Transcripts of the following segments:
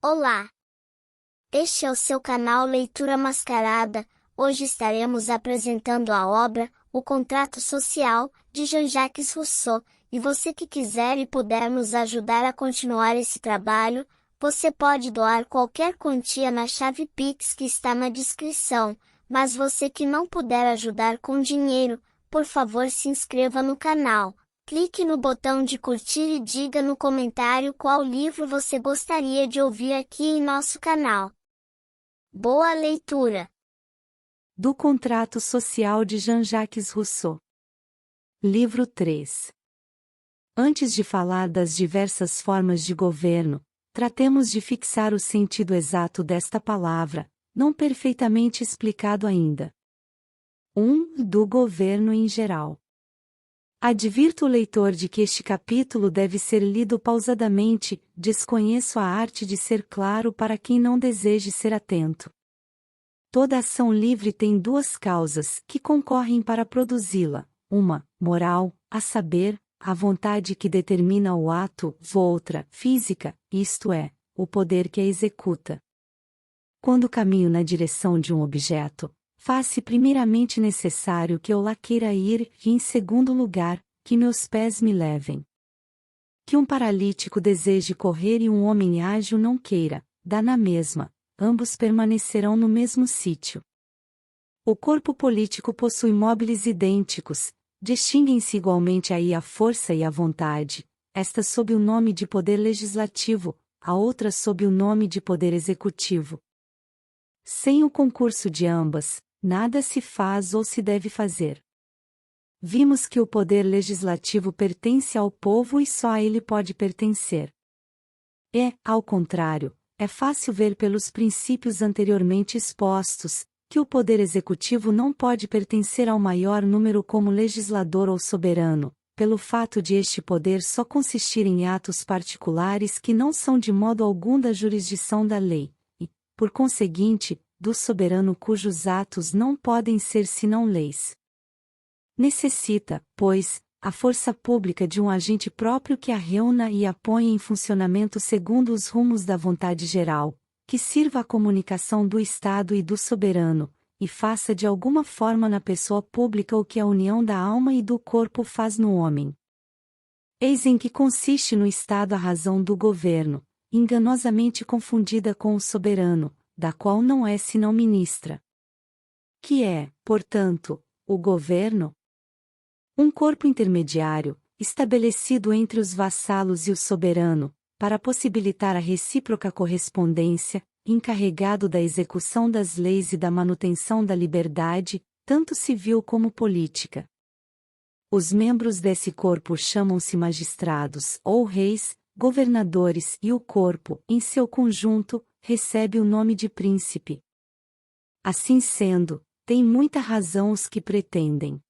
Olá! Este é o seu canal Leitura Mascarada. Hoje estaremos apresentando a obra O Contrato Social, de Jean-Jacques Rousseau, e você que quiser e puder nos ajudar a continuar esse trabalho, você pode doar qualquer quantia na chave Pix que está na descrição, mas você que não puder ajudar com dinheiro, por favor se inscreva no canal. Clique no botão de curtir e diga no comentário qual livro você gostaria de ouvir aqui em nosso canal. Boa leitura! Do Contrato Social de Jean-Jacques Rousseau. Livro 3. Antes de falar das diversas formas de governo, tratemos de fixar o sentido exato desta palavra, não perfeitamente explicado ainda. 1. Do governo em geral. Advirto o leitor de que este capítulo deve ser lido pausadamente, desconheço a arte de ser claro para quem não deseje ser atento. Toda ação livre tem duas causas que concorrem para produzi-la, uma, moral, a saber, a vontade que determina o ato, outra, física, isto é, o poder que a executa. Quando caminho na direção de um objeto, faz-se primeiramente necessário que eu lá queira ir, e em segundo lugar, que meus pés me levem. Que um paralítico deseje correr e um homem ágil não queira, dá na mesma, ambos permanecerão no mesmo sítio. O corpo político possui móveis idênticos, distinguem-se igualmente aí a força e a vontade, esta sob o nome de poder legislativo, a outra sob o nome de poder executivo. Sem o concurso de ambas, nada se faz ou se deve fazer. Vimos que o poder legislativo pertence ao povo e só a ele pode pertencer. Ao contrário, é fácil ver pelos princípios anteriormente expostos, que o poder executivo não pode pertencer ao maior número como legislador ou soberano, pelo fato de este poder só consistir em atos particulares que não são de modo algum da jurisdição da lei, e, por conseguinte, do soberano cujos atos não podem ser senão leis. Necessita, pois, a força pública de um agente próprio que a reúna e a ponha em funcionamento segundo os rumos da vontade geral, que sirva à comunicação do Estado e do soberano, e faça de alguma forma na pessoa pública o que a união da alma e do corpo faz no homem. Eis em que consiste no Estado a razão do governo, enganosamente confundida com o soberano, da qual não é senão ministra. Que é, portanto, o governo? Um corpo intermediário, estabelecido entre os vassalos e o soberano, para possibilitar a recíproca correspondência, encarregado da execução das leis e da manutenção da liberdade, tanto civil como política. Os membros desse corpo chamam-se magistrados ou reis, governadores e o corpo, em seu conjunto, recebe o nome de príncipe. Assim sendo, tem muita razão os que pretendem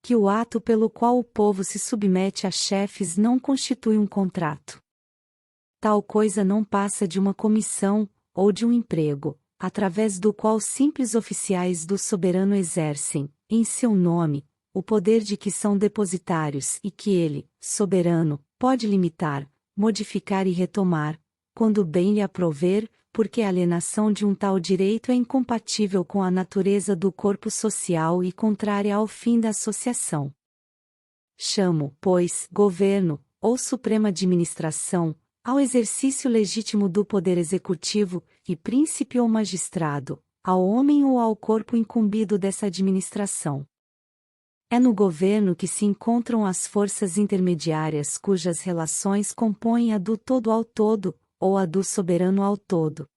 que o ato pelo qual o povo se submete a chefes não constitui um contrato. Tal coisa não passa de uma comissão, ou de um emprego, através do qual simples oficiais do soberano exercem, em seu nome, o poder de que são depositários e que ele, soberano, pode limitar, modificar e retomar, quando bem lhe aprouver, porque a alienação de um tal direito é incompatível com a natureza do corpo social e contrária ao fim da associação. Chamo, pois, governo, ou suprema administração, ao exercício legítimo do poder executivo, e príncipe ou magistrado, ao homem ou ao corpo incumbido dessa administração. É no governo que se encontram as forças intermediárias cujas relações compõem a do todo ao todo, ou a do soberano ao todo.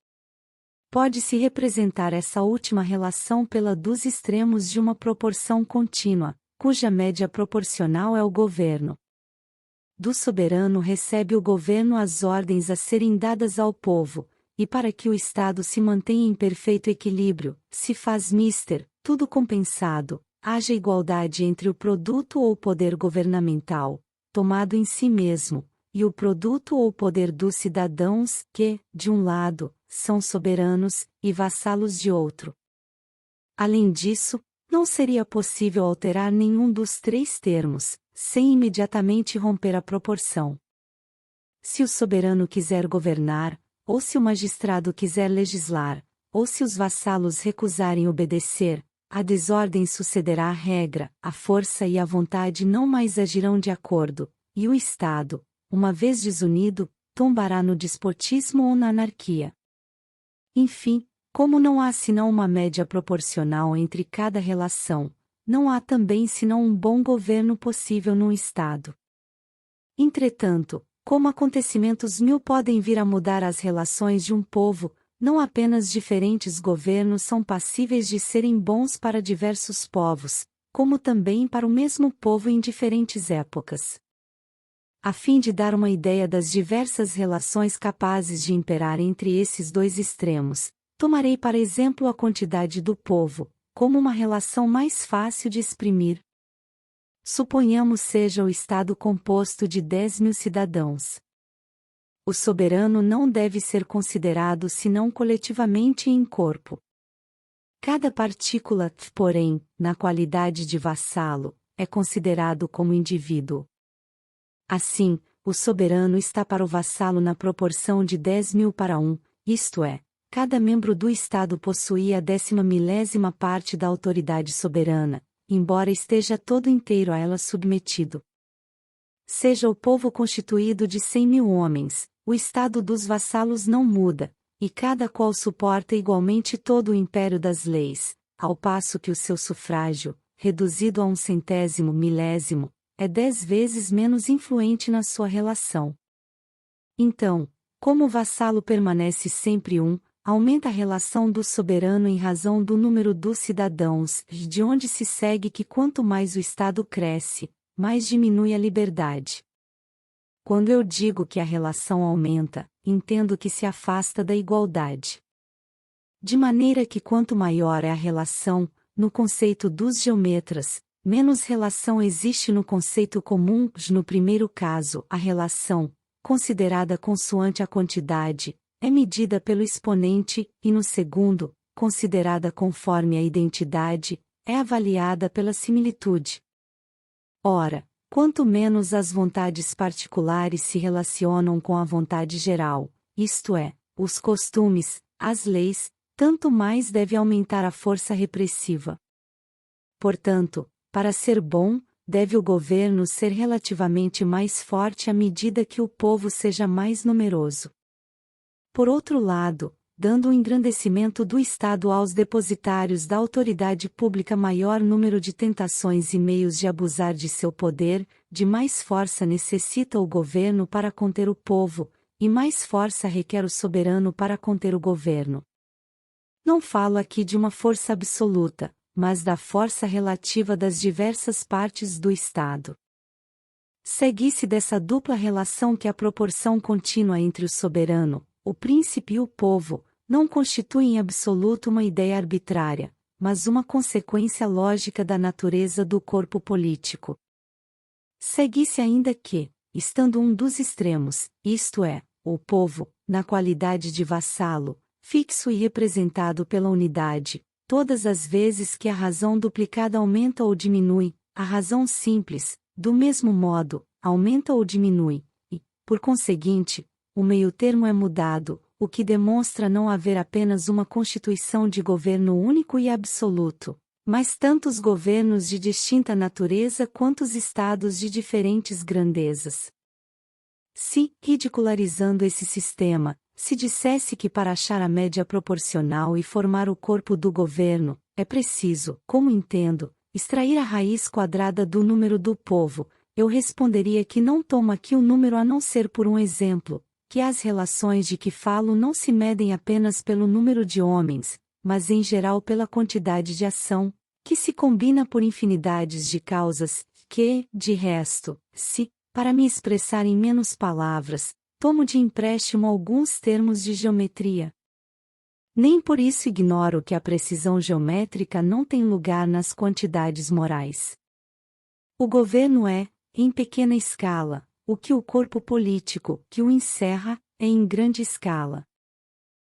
Pode-se representar essa última relação pela dos extremos de uma proporção contínua, cuja média proporcional é o governo. Do soberano recebe o governo as ordens a serem dadas ao povo, e para que o Estado se mantenha em perfeito equilíbrio, se faz mister, tudo compensado, haja igualdade entre o produto ou poder governamental, tomado em si mesmo, e o produto ou poder dos cidadãos, que, de um lado, são soberanos, e vassalos de outro. Além disso, não seria possível alterar nenhum dos três termos, sem imediatamente romper a proporção. Se o soberano quiser governar, ou se o magistrado quiser legislar, ou se os vassalos recusarem obedecer, a desordem sucederá à regra, a força e a vontade não mais agirão de acordo, e o Estado, uma vez desunido, tombará no despotismo ou na anarquia. Enfim, como não há senão uma média proporcional entre cada relação, não há também senão um bom governo possível num Estado. Entretanto, como acontecimentos mil podem vir a mudar as relações de um povo, não apenas diferentes governos são passíveis de serem bons para diversos povos, como também para o mesmo povo em diferentes épocas. A fim de dar uma ideia das diversas relações capazes de imperar entre esses dois extremos, tomarei para exemplo a quantidade do povo, como uma relação mais fácil de exprimir. Suponhamos seja o Estado composto de 10.000 cidadãos. O soberano não deve ser considerado senão coletivamente e em corpo. Cada partícula, porém, na qualidade de vassalo, é considerado como indivíduo. Assim, o soberano está para o vassalo na proporção de 10.000 para 1, isto é, cada membro do Estado possuía a 10ª parte da autoridade soberana, embora esteja todo inteiro a ela submetido. Seja o povo constituído de 100.000 homens, o estado dos vassalos não muda, e cada qual suporta igualmente todo o império das leis, ao passo que o seu sufrágio, reduzido a 1/100º milésimo, é 10 vezes menos influente na sua relação. Então, como o vassalo permanece sempre aumenta a relação do soberano em razão do número dos cidadãos, de onde se segue que quanto mais o Estado cresce, mais diminui a liberdade. Quando eu digo que a relação aumenta, entendo que se afasta da igualdade. De maneira que quanto maior é a relação, no conceito dos geometras, menos relação existe no conceito comum. No primeiro caso, a relação, considerada consoante a quantidade, é medida pelo exponente, e no segundo, considerada conforme a identidade, é avaliada pela similitude. Ora, quanto menos as vontades particulares se relacionam com a vontade geral, isto é, os costumes, as leis, tanto mais deve aumentar a força repressiva. Portanto, para ser bom, deve o governo ser relativamente mais forte à medida que o povo seja mais numeroso. Por outro lado, dando o engrandecimento do Estado aos depositários da autoridade pública maior número de tentações e meios de abusar de seu poder, de mais força necessita o governo para conter o povo, e mais força requer o soberano para conter o governo. Não falo aqui de uma força absoluta, mas da força relativa das diversas partes do Estado. Segue-se dessa dupla relação que a proporção contínua entre o soberano, o príncipe e o povo, não constitui em absoluto uma ideia arbitrária, mas uma consequência lógica da natureza do corpo político. Segue-se ainda que, estando um dos extremos, isto é, o povo, na qualidade de vassalo, fixo e representado pela unidade, todas as vezes que a razão duplicada aumenta ou diminui, a razão simples, do mesmo modo, aumenta ou diminui, e, por conseguinte, o meio-termo é mudado, o que demonstra não haver apenas uma constituição de governo único e absoluto, mas tantos governos de distinta natureza quanto estados de diferentes grandezas. Se, ridicularizando esse sistema, se dissesse que para achar a média proporcional e formar o corpo do governo, é preciso, como entendo, extrair a raiz quadrada do número do povo, eu responderia que não tomo aqui o número a não ser por um exemplo, que as relações de que falo não se medem apenas pelo número de homens, mas em geral pela quantidade de ação, que se combina por infinidades de causas, que, de resto, se, para me expressar em menos palavras, tomo de empréstimo alguns termos de geometria. Nem por isso ignoro que a precisão geométrica não tem lugar nas quantidades morais. O governo é, em pequena escala, o que o corpo político, que o encerra, é em grande escala.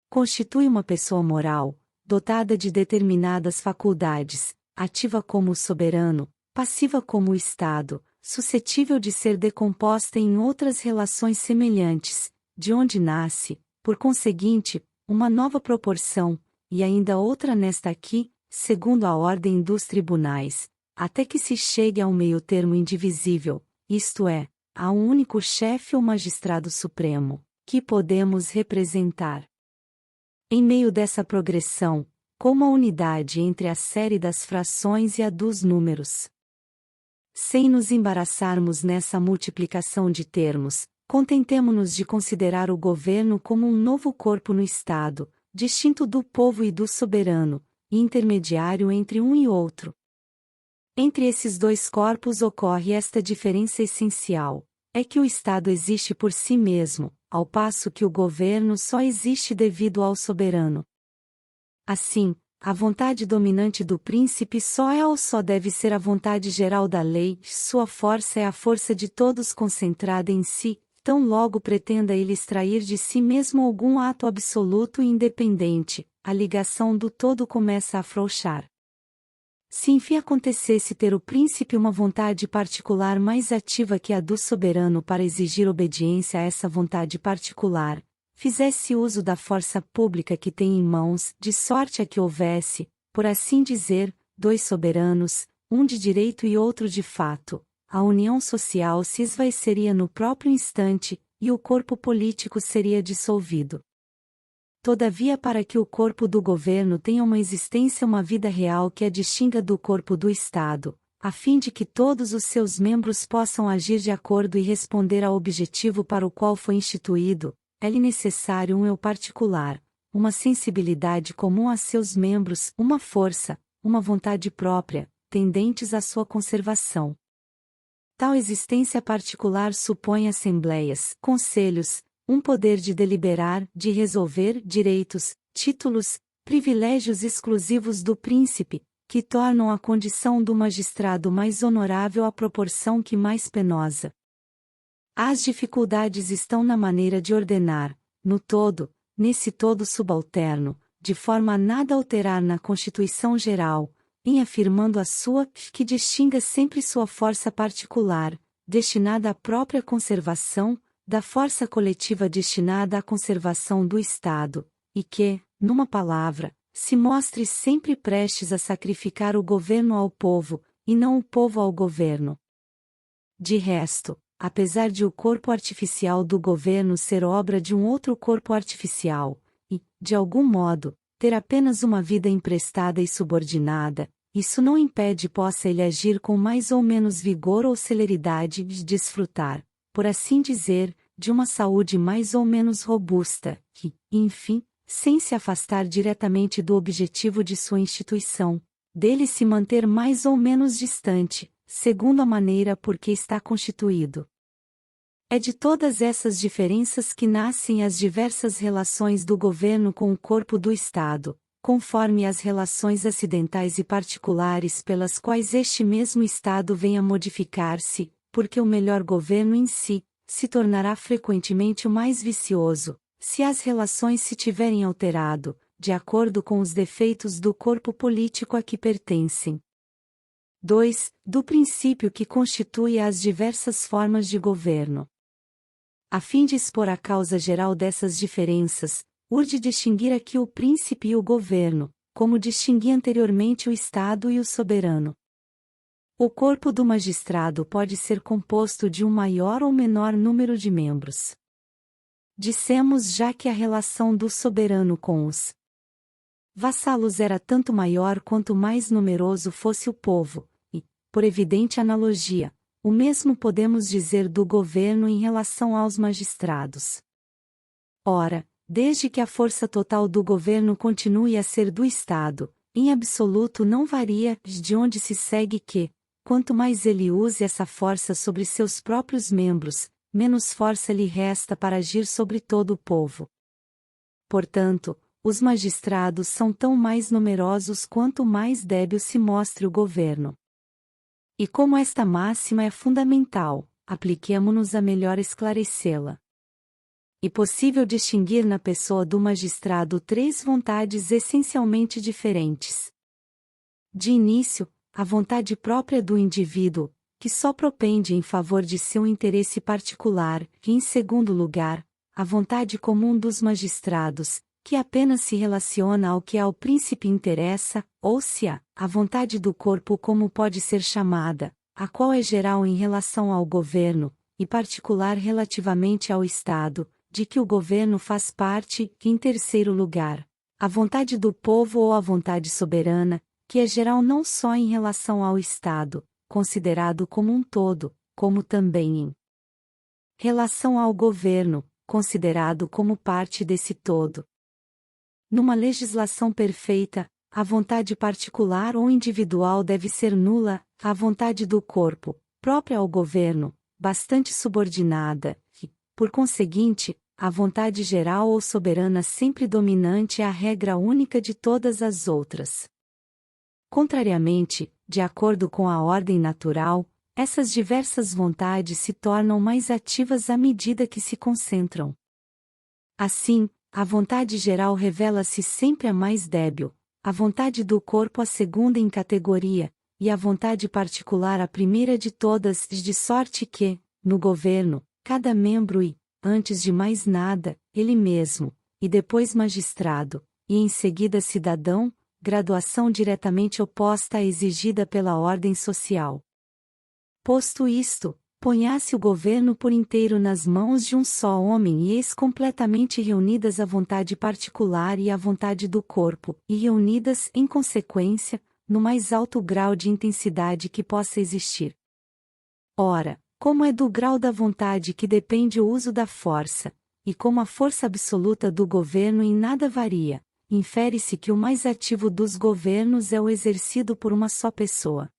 Constitui uma pessoa moral, dotada de determinadas faculdades, ativa como o soberano, passiva como o Estado, suscetível de ser decomposta em outras relações semelhantes, de onde nasce, por conseguinte, uma nova proporção, e ainda outra nesta aqui, segundo a ordem dos tribunais, até que se chegue a um meio-termo indivisível, isto é, a um único chefe ou magistrado supremo, que podemos representar. Em meio dessa progressão, como a unidade entre a série das frações e a dos números. Sem nos embaraçarmos nessa multiplicação de termos, contentemo-nos de considerar o governo como um novo corpo no Estado, distinto do povo e do soberano, e intermediário entre um e outro. Entre esses dois corpos ocorre esta diferença essencial, é que o Estado existe por si mesmo, ao passo que o governo só existe devido ao soberano. Assim, a vontade dominante do príncipe só é ou só deve ser a vontade geral da lei, sua força é a força de todos concentrada em si, tão logo pretenda ele extrair de si mesmo algum ato absoluto e independente, a ligação do todo começa a afrouxar. Se enfim acontecesse ter o príncipe uma vontade particular mais ativa que a do soberano para exigir obediência a essa vontade particular, fizesse uso da força pública que tem em mãos, de sorte a que houvesse, por assim dizer, dois soberanos, um de direito e outro de fato, a união social se esvaeceria no próprio instante, e o corpo político seria dissolvido. Todavia, para que o corpo do governo tenha uma existência, uma vida real que a distinga do corpo do Estado, a fim de que todos os seus membros possam agir de acordo e responder ao objetivo para o qual foi instituído, é-lhe necessário um eu particular, uma sensibilidade comum a seus membros, uma força, uma vontade própria, tendentes à sua conservação. Tal existência particular supõe assembleias, conselhos, um poder de deliberar, de resolver, direitos, títulos, privilégios exclusivos do príncipe, que tornam a condição do magistrado mais honorável à proporção que mais penosa. As dificuldades estão na maneira de ordenar, no todo, nesse todo subalterno, de forma a nada alterar na Constituição Geral, em afirmando a sua, que distinga sempre sua força particular, destinada à própria conservação, da força coletiva destinada à conservação do Estado, e que, numa palavra, se mostre sempre prestes a sacrificar o governo ao povo, e não o povo ao governo. De resto, apesar de o corpo artificial do governo ser obra de um outro corpo artificial, e, de algum modo, ter apenas uma vida emprestada e subordinada, isso não impede possa ele agir com mais ou menos vigor ou celeridade de desfrutar, por assim dizer, de uma saúde mais ou menos robusta, que, enfim, sem se afastar diretamente do objetivo de sua instituição, dele se manter mais ou menos distante, segundo a maneira por que está constituído. É de todas essas diferenças que nascem as diversas relações do governo com o corpo do Estado, conforme as relações acidentais e particulares pelas quais este mesmo Estado vem a modificar-se, porque o melhor governo em si, se tornará frequentemente o mais vicioso, se as relações se tiverem alterado, de acordo com os defeitos do corpo político a que pertencem. 2. Do princípio que constitui as diversas formas de governo. A fim de expor a causa geral dessas diferenças, urge distinguir aqui o príncipe e o governo, como distingui anteriormente o Estado e o soberano. O corpo do magistrado pode ser composto de um maior ou menor número de membros. Dissemos já que a relação do soberano com os vassalos era tanto maior quanto mais numeroso fosse o povo, e, por evidente analogia, o mesmo podemos dizer do governo em relação aos magistrados. Ora, desde que a força total do governo continue a ser do Estado, em absoluto não varia, de onde se segue que, quanto mais ele use essa força sobre seus próprios membros, menos força lhe resta para agir sobre todo o povo. Portanto, os magistrados são tão mais numerosos quanto mais débil se mostre o governo. E como esta máxima é fundamental, apliquemo-nos a melhor esclarecê-la. É possível distinguir na pessoa do magistrado três vontades essencialmente diferentes. De início, a vontade própria do indivíduo, que só propende em favor de seu interesse particular, e em segundo lugar, a vontade comum dos magistrados, que apenas se relaciona ao que ao príncipe interessa, ou se a vontade do corpo como pode ser chamada, a qual é geral em relação ao governo, e particular relativamente ao Estado, de que o governo faz parte, e em terceiro lugar, a vontade do povo ou a vontade soberana, que é geral não só em relação ao Estado, considerado como um todo, como também em relação ao governo, considerado como parte desse todo. Numa legislação perfeita, a vontade particular ou individual deve ser nula, a vontade do corpo, própria ao governo, bastante subordinada, e, por conseguinte, a vontade geral ou soberana sempre dominante é a regra única de todas as outras. Contrariamente, de acordo com a ordem natural, essas diversas vontades se tornam mais ativas à medida que se concentram. Assim, a vontade geral revela-se sempre a mais débil, a vontade do corpo a segunda em categoria, e a vontade particular a primeira de todas, de sorte que, no governo, cada membro e, antes de mais nada, ele mesmo, e depois magistrado, e em seguida cidadão, graduação diretamente oposta à exigida pela ordem social. Posto isto, ponha-se o governo por inteiro nas mãos de um só homem e eis completamente reunidas a vontade particular e a vontade do corpo, e reunidas, em consequência, no mais alto grau de intensidade que possa existir. Ora, como é do grau da vontade que depende o uso da força, e como a força absoluta do governo em nada varia, infere-se que o mais ativo dos governos é o exercido por uma só pessoa.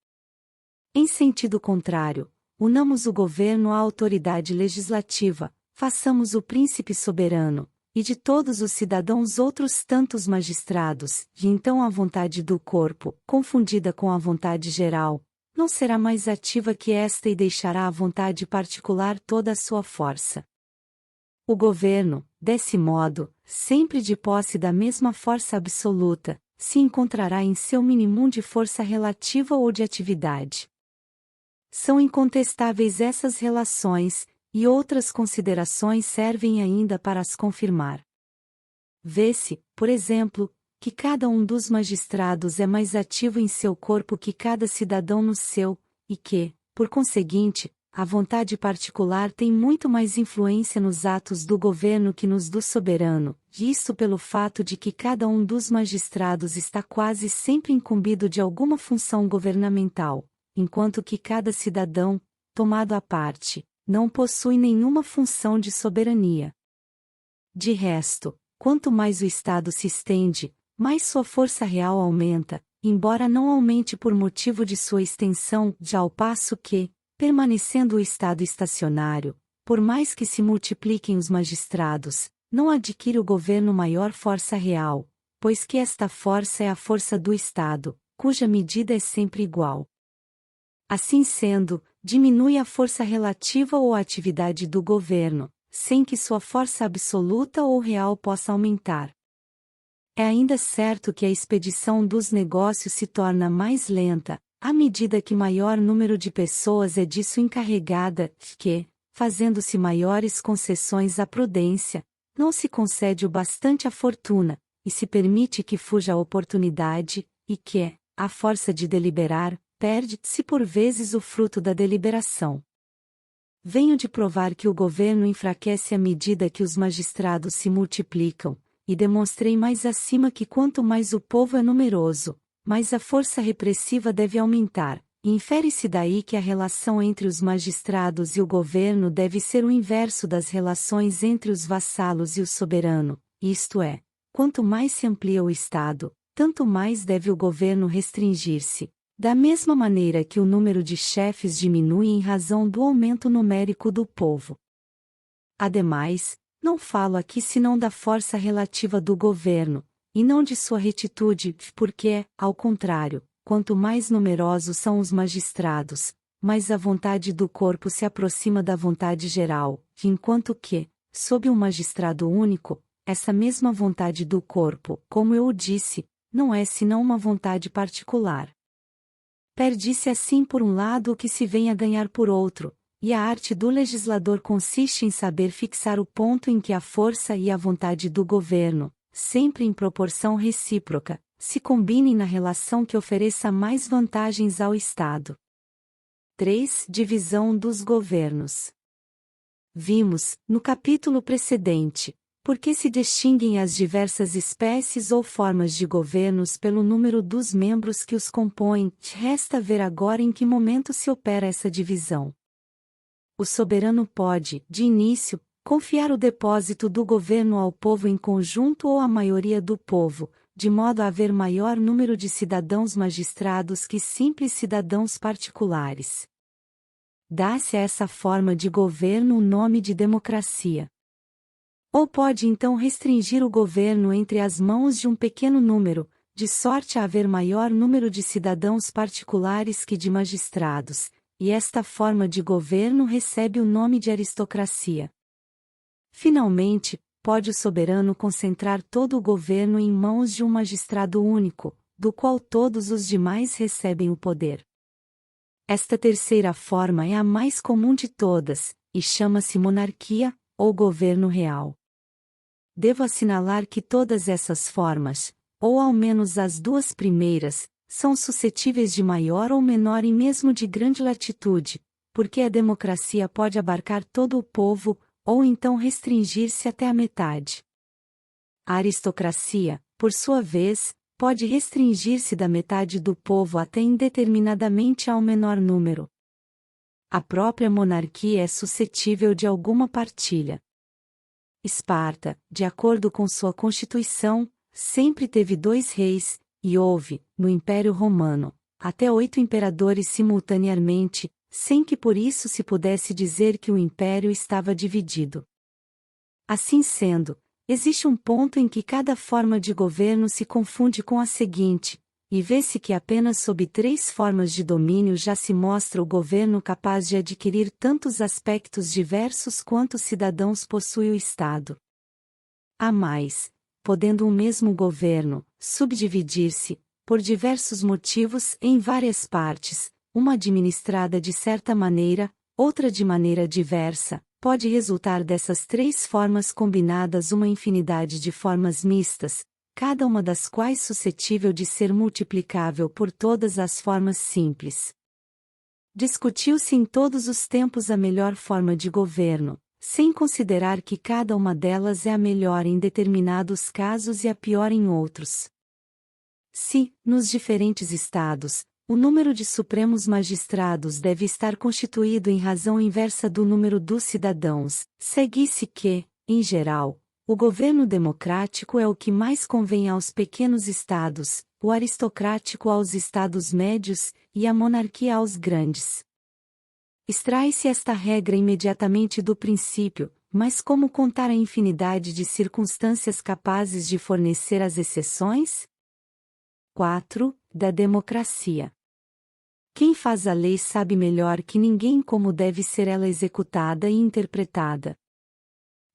Em sentido contrário, unamos o governo à autoridade legislativa, façamos o príncipe soberano, e de todos os cidadãos outros tantos magistrados, e então a vontade do corpo, confundida com a vontade geral, não será mais ativa que esta e deixará a vontade particular toda a sua força. O governo, desse modo, sempre de posse da mesma força absoluta, se encontrará em seu minimum de força relativa ou de atividade. São incontestáveis essas relações, e outras considerações servem ainda para as confirmar. Vê-se, por exemplo, que cada um dos magistrados é mais ativo em seu corpo que cada cidadão no seu, e que, por conseguinte, a vontade particular tem muito mais influência nos atos do governo que nos do soberano, isto pelo fato de que cada um dos magistrados está quase sempre incumbido de alguma função governamental, enquanto que cada cidadão, tomado à parte, não possui nenhuma função de soberania. De resto, quanto mais o Estado se estende, mais sua força real aumenta, embora não aumente por motivo de sua extensão, já ao passo que, permanecendo o Estado estacionário, por mais que se multipliquem os magistrados, não adquire o governo maior força real, pois que esta força é a força do Estado, cuja medida é sempre igual. Assim sendo, diminui a força relativa ou a atividade do governo, sem que sua força absoluta ou real possa aumentar. É ainda certo que a expedição dos negócios se torna mais lenta, à medida que maior número de pessoas é disso encarregada, que, fazendo-se maiores concessões à prudência, não se concede o bastante à fortuna, e se permite que fuja a oportunidade, e que, à força de deliberar, perde-se por vezes o fruto da deliberação. Venho de provar que o governo enfraquece à medida que os magistrados se multiplicam, e demonstrei mais acima que quanto mais o povo é numeroso, mais a força repressiva deve aumentar, e infere-se daí que a relação entre os magistrados e o governo deve ser o inverso das relações entre os vassalos e o soberano, isto é, quanto mais se amplia o Estado, tanto mais deve o governo restringir-se. Da mesma maneira que o número de chefes diminui em razão do aumento numérico do povo. Ademais, não falo aqui senão da força relativa do governo, e não de sua retitude, porque, ao contrário, quanto mais numerosos são os magistrados, mais a vontade do corpo se aproxima da vontade geral, enquanto que, sob um magistrado único, essa mesma vontade do corpo, como eu o disse, não é senão uma vontade particular. Perde-se assim por um lado o que se vem a ganhar por outro, e a arte do legislador consiste em saber fixar o ponto em que a força e a vontade do governo, sempre em proporção recíproca, se combinem na relação que ofereça mais vantagens ao Estado. 3. Divisão dos governos. Vimos, no capítulo precedente, por que se distinguem as diversas espécies ou formas de governos pelo número dos membros que os compõem. Resta ver agora em que momento se opera essa divisão. O soberano pode, de início, confiar o depósito do governo ao povo em conjunto ou à maioria do povo, de modo a haver maior número de cidadãos magistrados que simples cidadãos particulares. Dá-se a essa forma de governo o nome de democracia. Ou pode então restringir o governo entre as mãos de um pequeno número, de sorte a haver maior número de cidadãos particulares que de magistrados, e esta forma de governo recebe o nome de aristocracia. Finalmente, pode o soberano concentrar todo o governo em mãos de um magistrado único, do qual todos os demais recebem o poder. Esta terceira forma é a mais comum de todas, e chama-se monarquia, ou governo real. Devo assinalar que todas essas formas, ou ao menos as duas primeiras, são suscetíveis de maior ou menor e mesmo de grande latitude, porque a democracia pode abarcar todo o povo, ou então restringir-se até a metade. A aristocracia, por sua vez, pode restringir-se da metade do povo até indeterminadamente ao menor número. A própria monarquia é suscetível de alguma partilha. Esparta, de acordo com sua constituição, sempre teve 2 reis, e houve, no Império Romano, até 8 imperadores simultaneamente, sem que por isso se pudesse dizer que o império estava dividido. Assim sendo, existe um ponto em que cada forma de governo se confunde com a seguinte, e vê-se que apenas sob 3 formas de domínio já se mostra o governo capaz de adquirir tantos aspectos diversos quanto cidadãos possui o Estado. Há mais, podendo um mesmo governo subdividir-se, por diversos motivos, em várias partes, uma administrada de certa maneira, outra de maneira diversa, pode resultar dessas 3 formas combinadas uma infinidade de formas mistas, cada uma das quais suscetível de ser multiplicável por todas as formas simples. Discutiu-se em todos os tempos a melhor forma de governo, sem considerar que cada uma delas é a melhor em determinados casos e a pior em outros. Se, nos diferentes estados, o número de supremos magistrados deve estar constituído em razão inversa do número dos cidadãos, segue-se que, em geral, o governo democrático é o que mais convém aos pequenos estados, o aristocrático aos estados médios, e a monarquia aos grandes. Extrai-se esta regra imediatamente do princípio, mas como contar a infinidade de circunstâncias capazes de fornecer as exceções? 4. Da democracia. Quem faz a lei sabe melhor que ninguém como deve ser ela executada e interpretada.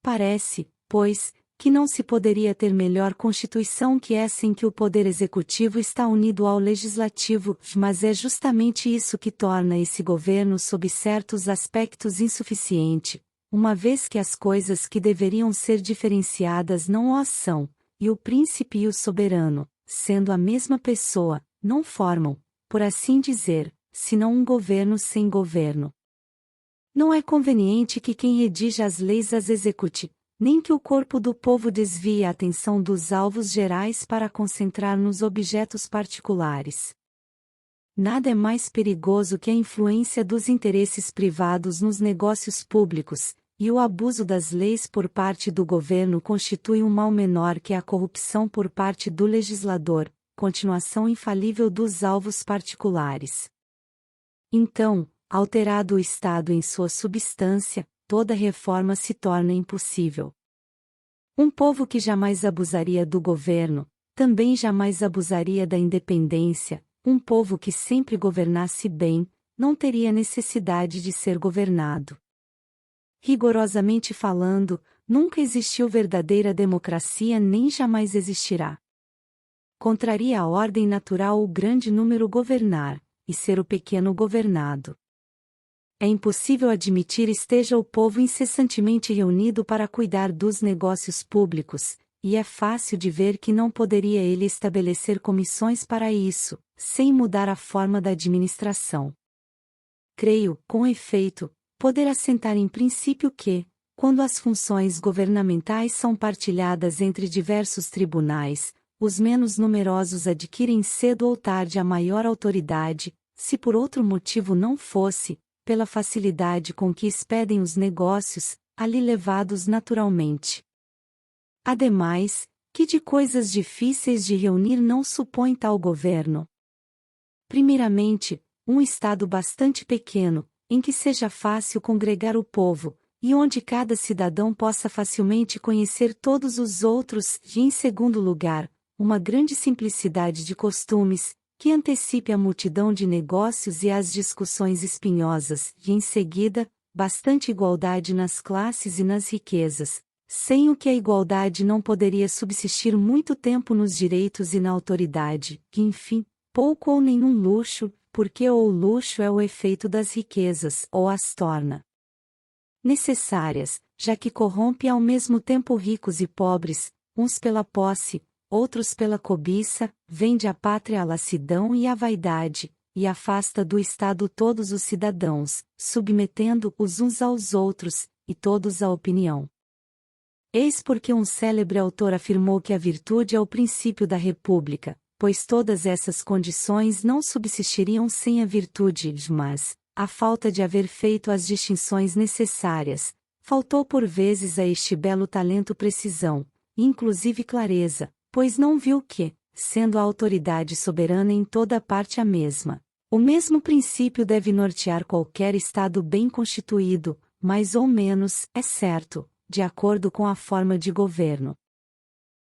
Parece, pois, que não se poderia ter melhor constituição que essa em que o poder executivo está unido ao legislativo, mas é justamente isso que torna esse governo sob certos aspectos insuficiente, uma vez que as coisas que deveriam ser diferenciadas não o são, e o príncipe e o soberano, sendo a mesma pessoa, não formam, por assim dizer, senão um governo sem governo. Não é conveniente que quem redija as leis as execute, nem que o corpo do povo desvie a atenção dos alvos gerais para concentrar nos objetos particulares. Nada é mais perigoso que a influência dos interesses privados nos negócios públicos, e o abuso das leis por parte do governo constitui um mal menor que a corrupção por parte do legislador, continuação infalível dos alvos particulares. Então, alterado o Estado em sua substância, toda reforma se torna impossível. Um povo que jamais abusaria do governo, também jamais abusaria da independência. Um povo que sempre governasse bem, não teria necessidade de ser governado. Rigorosamente falando, nunca existiu verdadeira democracia nem jamais existirá. Contraria a ordem natural o grande número governar, e ser o pequeno governado. É impossível admitir esteja o povo incessantemente reunido para cuidar dos negócios públicos, e é fácil de ver que não poderia ele estabelecer comissões para isso, sem mudar a forma da administração. Creio, com efeito, poder assentar em princípio que, quando as funções governamentais são partilhadas entre diversos tribunais, os menos numerosos adquirem cedo ou tarde a maior autoridade, se por outro motivo não fosse, pela facilidade com que expedem os negócios, ali levados naturalmente. Ademais, que de coisas difíceis de reunir não supõe tal governo? Primeiramente, um estado bastante pequeno, em que seja fácil congregar o povo, e onde cada cidadão possa facilmente conhecer todos os outros, e em segundo lugar, uma grande simplicidade de costumes, que antecipe a multidão de negócios e as discussões espinhosas, e em seguida, bastante igualdade nas classes e nas riquezas, sem o que a igualdade não poderia subsistir muito tempo nos direitos e na autoridade, que enfim, pouco ou nenhum luxo, porque ou o luxo é o efeito das riquezas, ou as torna necessárias, já que corrompe ao mesmo tempo ricos e pobres, uns pela posse, outros pela cobiça, vende a pátria à lassidão e à vaidade, e afasta do Estado todos os cidadãos, submetendo-os uns aos outros, e todos à opinião. Eis porque um célebre autor afirmou que a virtude é o princípio da república, pois todas essas condições não subsistiriam sem a virtude, mas, a falta de haver feito as distinções necessárias, faltou por vezes a este belo talento precisão, e inclusive clareza, pois não viu que, sendo a autoridade soberana em toda parte a mesma, o mesmo princípio deve nortear qualquer Estado bem constituído, mais ou menos, é certo, de acordo com a forma de governo.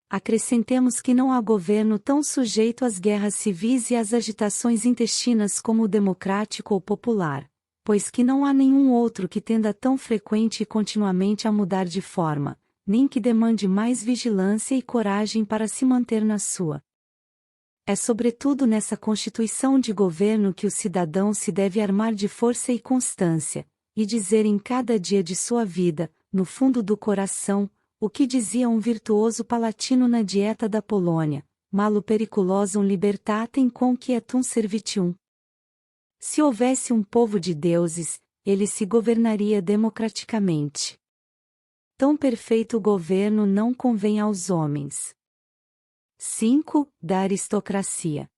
Acrescentemos que não há governo tão sujeito às guerras civis e às agitações intestinas como o democrático ou popular, pois que não há nenhum outro que tenda tão frequente e continuamente a mudar de forma, nem que demande mais vigilância e coragem para se manter na sua. É sobretudo nessa constituição de governo que o cidadão se deve armar de força e constância, e dizer em cada dia de sua vida, no fundo do coração, o que dizia um virtuoso palatino na Dieta da Polônia: malo periculosum libertatem conquietum servitium. Se houvesse um povo de deuses, ele se governaria democraticamente. Tão perfeito governo não convém aos homens. 5. Da aristocracia.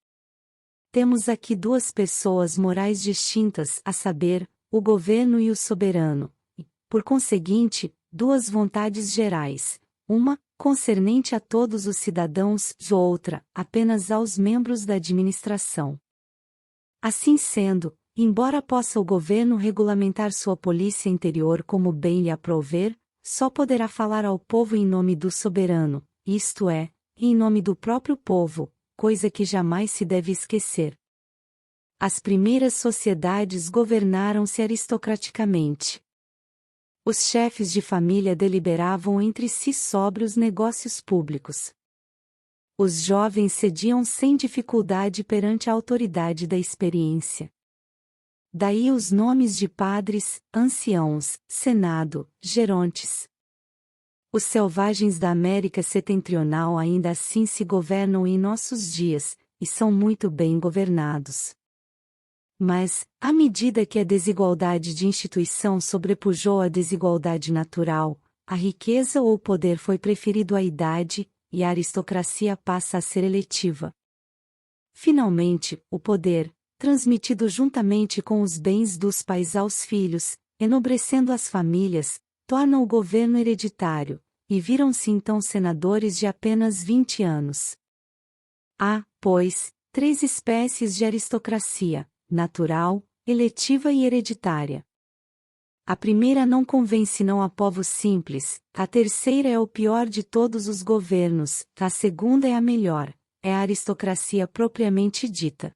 Temos aqui duas pessoas morais distintas, a saber, o governo e o soberano, e, por conseguinte, duas vontades gerais, uma, concernente a todos os cidadãos, e outra, apenas aos membros da administração. Assim sendo, embora possa o governo regulamentar sua polícia interior como bem lhe aprouver, só poderá falar ao povo em nome do soberano, isto é, em nome do próprio povo, coisa que jamais se deve esquecer. As primeiras sociedades governaram-se aristocraticamente. Os chefes de família deliberavam entre si sobre os negócios públicos. Os jovens cediam sem dificuldade perante a autoridade da experiência. Daí os nomes de padres, anciãos, senado, gerontes. Os selvagens da América Setentrional ainda assim se governam em nossos dias, e são muito bem governados. Mas, à medida que a desigualdade de instituição sobrepujou a desigualdade natural, a riqueza ou o poder foi preferido à idade, e a aristocracia passa a ser eletiva. Finalmente, o poder, transmitido juntamente com os bens dos pais aos filhos, enobrecendo as famílias, torna o governo hereditário, e viram-se então senadores de apenas 20 anos. Há, pois, 3 espécies de aristocracia: natural, eletiva e hereditária. A primeira não convém senão a povos simples, a terceira é o pior de todos os governos, a segunda é a melhor, é a aristocracia propriamente dita.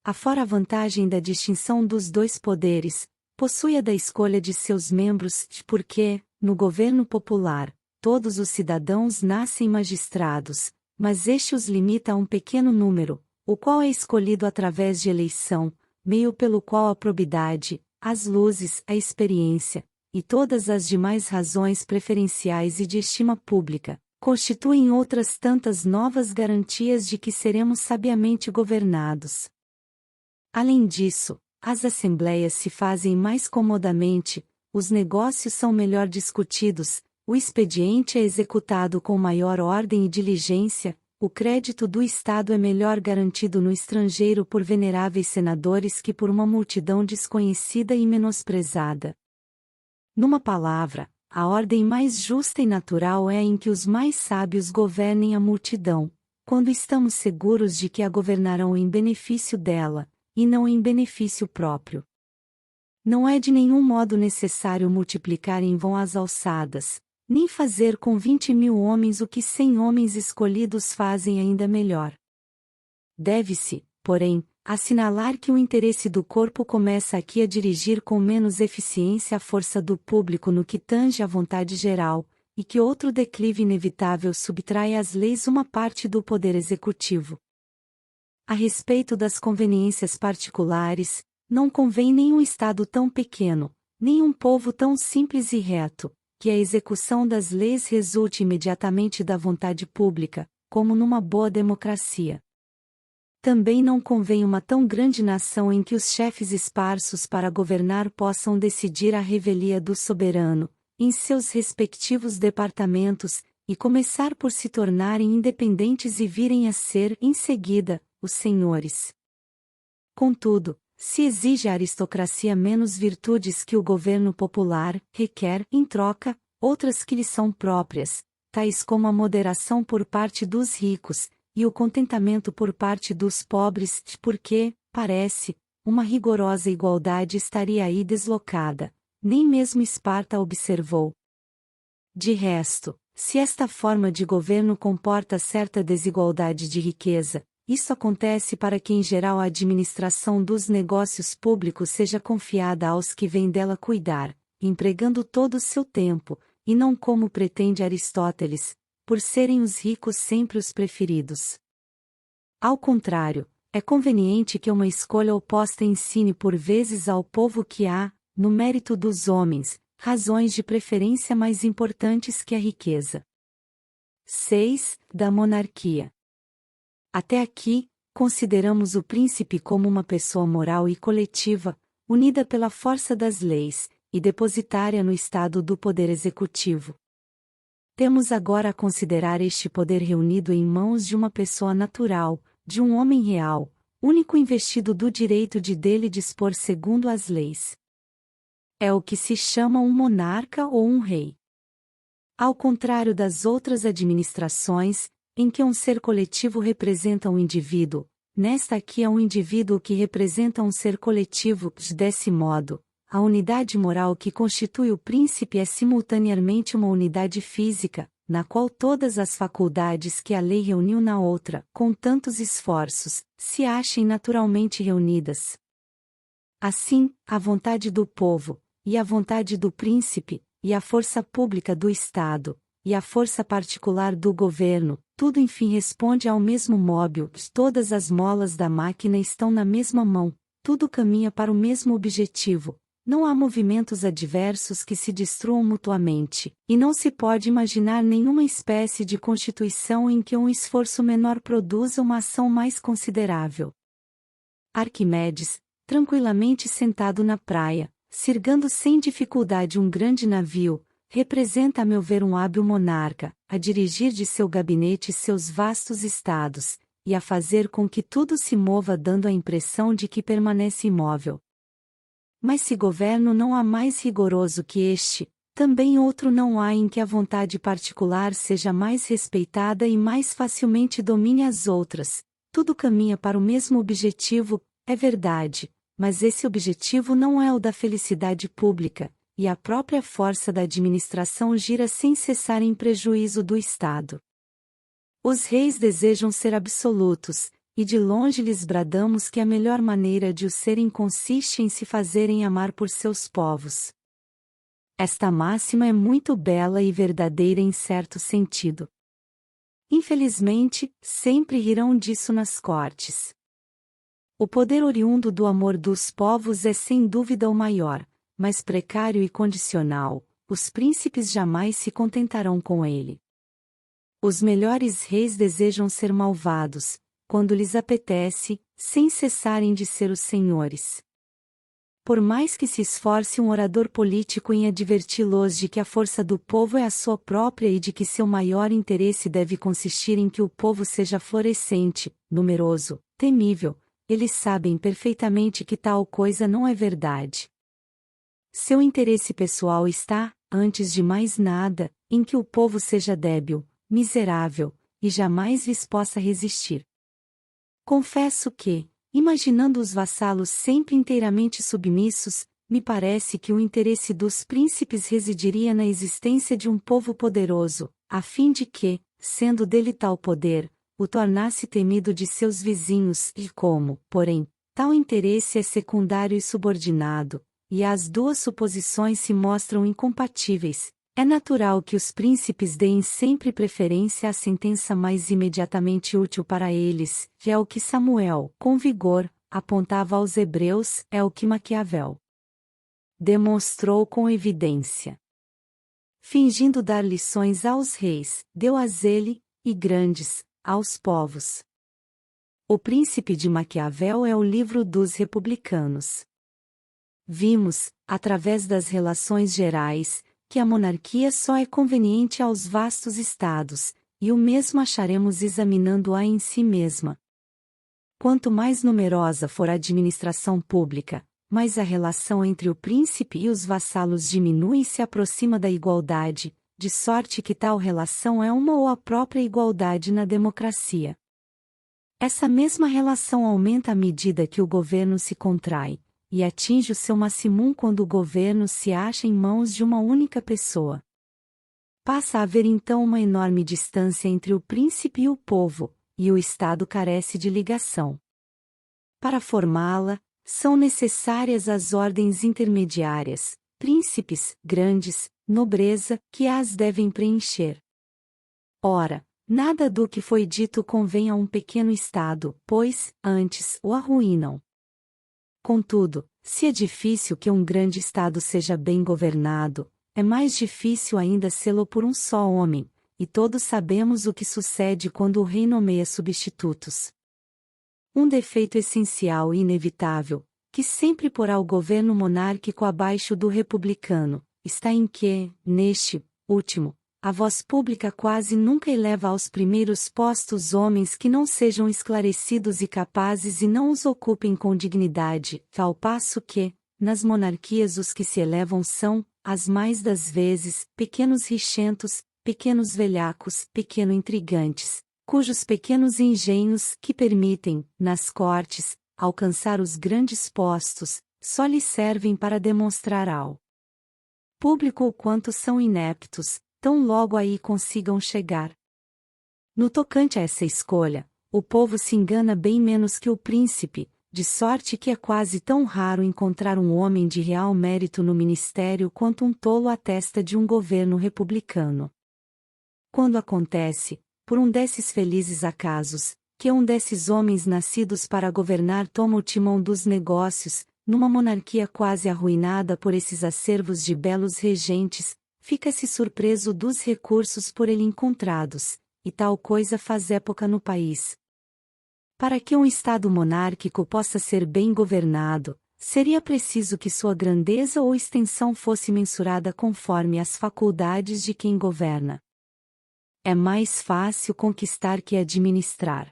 Afora a vantagem da distinção dos dois poderes, possui a da escolha de seus membros, porque, no governo popular, todos os cidadãos nascem magistrados, mas este os limita a um pequeno número, o qual é escolhido através de eleição, meio pelo qual a probidade, as luzes, a experiência, e todas as demais razões preferenciais e de estima pública, constituem outras tantas novas garantias de que seremos sabiamente governados. Além disso, as assembleias se fazem mais comodamente, os negócios são melhor discutidos, o expediente é executado com maior ordem e diligência, o crédito do Estado é melhor garantido no estrangeiro por veneráveis senadores que por uma multidão desconhecida e menosprezada. Numa palavra, a ordem mais justa e natural é a em que os mais sábios governem a multidão, quando estamos seguros de que a governarão em benefício dela, e não em benefício próprio. Não é de nenhum modo necessário multiplicar em vão as alçadas, nem fazer com 20.000 homens o que 100 homens escolhidos fazem ainda melhor. Deve-se, porém, assinalar que o interesse do corpo começa aqui a dirigir com menos eficiência a força do público no que tange à vontade geral, e que outro declive inevitável subtrai às leis uma parte do poder executivo. A respeito das conveniências particulares, não convém nem um Estado tão pequeno, nem um povo tão simples e reto, que a execução das leis resulte imediatamente da vontade pública, como numa boa democracia. Também não convém uma tão grande nação em que os chefes esparsos para governar possam decidir a revelia do soberano, em seus respectivos departamentos, e começar por se tornarem independentes e virem a ser, em seguida, os senhores. Contudo, se exige a aristocracia menos virtudes que o governo popular requer, em troca, outras que lhe são próprias, tais como a moderação por parte dos ricos, e o contentamento por parte dos pobres, porque, parece, uma rigorosa igualdade estaria aí deslocada, nem mesmo Esparta observou. De resto, se esta forma de governo comporta certa desigualdade de riqueza, isso acontece para que em geral a administração dos negócios públicos seja confiada aos que vêm dela cuidar, empregando todo o seu tempo, e não como pretende Aristóteles, por serem os ricos sempre os preferidos. Ao contrário, é conveniente que uma escolha oposta ensine por vezes ao povo que há, no mérito dos homens, razões de preferência mais importantes que a riqueza. 6. Da monarquia. Até aqui, consideramos o príncipe como uma pessoa moral e coletiva, unida pela força das leis, e depositária no estado do poder executivo. Temos agora a considerar este poder reunido em mãos de uma pessoa natural, de um homem real, único investido do direito de dele dispor segundo as leis. É o que se chama um monarca ou um rei. Ao contrário das outras administrações, em que um ser coletivo representa um indivíduo, nesta aqui é um indivíduo que representa um ser coletivo. Desse modo, a unidade moral que constitui o príncipe é simultaneamente uma unidade física, na qual todas as faculdades que a lei reuniu na outra, com tantos esforços, se achem naturalmente reunidas. Assim, a vontade do povo, e a vontade do príncipe, e a força pública do Estado, e a força particular do governo, tudo enfim responde ao mesmo móvel, todas as molas da máquina estão na mesma mão, tudo caminha para o mesmo objetivo, não há movimentos adversos que se destruam mutuamente, e não se pode imaginar nenhuma espécie de constituição em que um esforço menor produza uma ação mais considerável. Arquimedes, tranquilamente sentado na praia, sirgando sem dificuldade um grande navio, representa a meu ver um hábil monarca, a dirigir de seu gabinete seus vastos estados, e a fazer com que tudo se mova dando a impressão de que permanece imóvel. Mas se governo não há mais rigoroso que este, também outro não há em que a vontade particular seja mais respeitada e mais facilmente domine as outras. Tudo caminha para o mesmo objetivo, é verdade, mas esse objetivo não é o da felicidade pública, e a própria força da administração gira sem cessar em prejuízo do Estado. Os reis desejam ser absolutos, e de longe lhes bradamos que a melhor maneira de o serem consiste em se fazerem amar por seus povos. Esta máxima é muito bela e verdadeira em certo sentido. Infelizmente, sempre rirão disso nas cortes. O poder oriundo do amor dos povos é sem dúvida o maior, mas precário e condicional, os príncipes jamais se contentarão com ele. Os melhores reis desejam ser malvados, quando lhes apetece, sem cessarem de ser os senhores. Por mais que se esforce um orador político em adverti-los de que a força do povo é a sua própria e de que seu maior interesse deve consistir em que o povo seja florescente, numeroso, temível, eles sabem perfeitamente que tal coisa não é verdade. Seu interesse pessoal está, antes de mais nada, em que o povo seja débil, miserável, e jamais lhes possa resistir. Confesso que, imaginando os vassalos sempre inteiramente submissos, me parece que o interesse dos príncipes residiria na existência de um povo poderoso, a fim de que, sendo dele tal poder, o tornasse temido de seus vizinhos e como, porém, tal interesse é secundário e subordinado, e as duas suposições se mostram incompatíveis, é natural que os príncipes deem sempre preferência à sentença mais imediatamente útil para eles, que é o que Samuel, com vigor, apontava aos hebreus, é o que Maquiavel demonstrou com evidência. Fingindo dar lições aos reis, deu-as ele, e grandes, aos povos. O Príncipe de Maquiavel é o livro dos republicanos. Vimos, através das relações gerais, que a monarquia só é conveniente aos vastos estados, e o mesmo acharemos examinando-a em si mesma. Quanto mais numerosa for a administração pública, mais a relação entre o príncipe e os vassalos diminui e se aproxima da igualdade, de sorte que tal relação é uma ou a própria igualdade na democracia. Essa mesma relação aumenta à medida que o governo se contrai, e atinge o seu maximum quando o governo se acha em mãos de uma única pessoa. Passa a haver então uma enorme distância entre o príncipe e o povo, e o Estado carece de ligação. Para formá-la, são necessárias as ordens intermediárias, príncipes, grandes, nobreza, que as devem preencher. Ora, nada do que foi dito convém a um pequeno Estado, pois, antes, o arruinam. Contudo, se é difícil que um grande Estado seja bem governado, é mais difícil ainda sê-lo por um só homem, e todos sabemos o que sucede quando o rei nomeia substitutos. Um defeito essencial e inevitável, que sempre porá o governo monárquico abaixo do republicano, está em que, neste último, a voz pública quase nunca eleva aos primeiros postos homens que não sejam esclarecidos e capazes e não os ocupem com dignidade, ao passo que, nas monarquias os que se elevam são, as mais das vezes, pequenos rixentos, pequenos velhacos, pequeno intrigantes, cujos pequenos engenhos que permitem, nas cortes, alcançar os grandes postos, só lhes servem para demonstrar ao público o quanto são ineptos, tão logo aí consigam chegar. No tocante a essa escolha, o povo se engana bem menos que o príncipe, de sorte que é quase tão raro encontrar um homem de real mérito no ministério quanto um tolo à testa de um governo republicano. Quando acontece, por um desses felizes acasos, que um desses homens nascidos para governar toma o timão dos negócios, numa monarquia quase arruinada por esses acervos de belos regentes, fica-se surpreso dos recursos por ele encontrados, e tal coisa faz época no país. Para que um Estado monárquico possa ser bem governado, seria preciso que sua grandeza ou extensão fosse mensurada conforme as faculdades de quem governa. É mais fácil conquistar que administrar.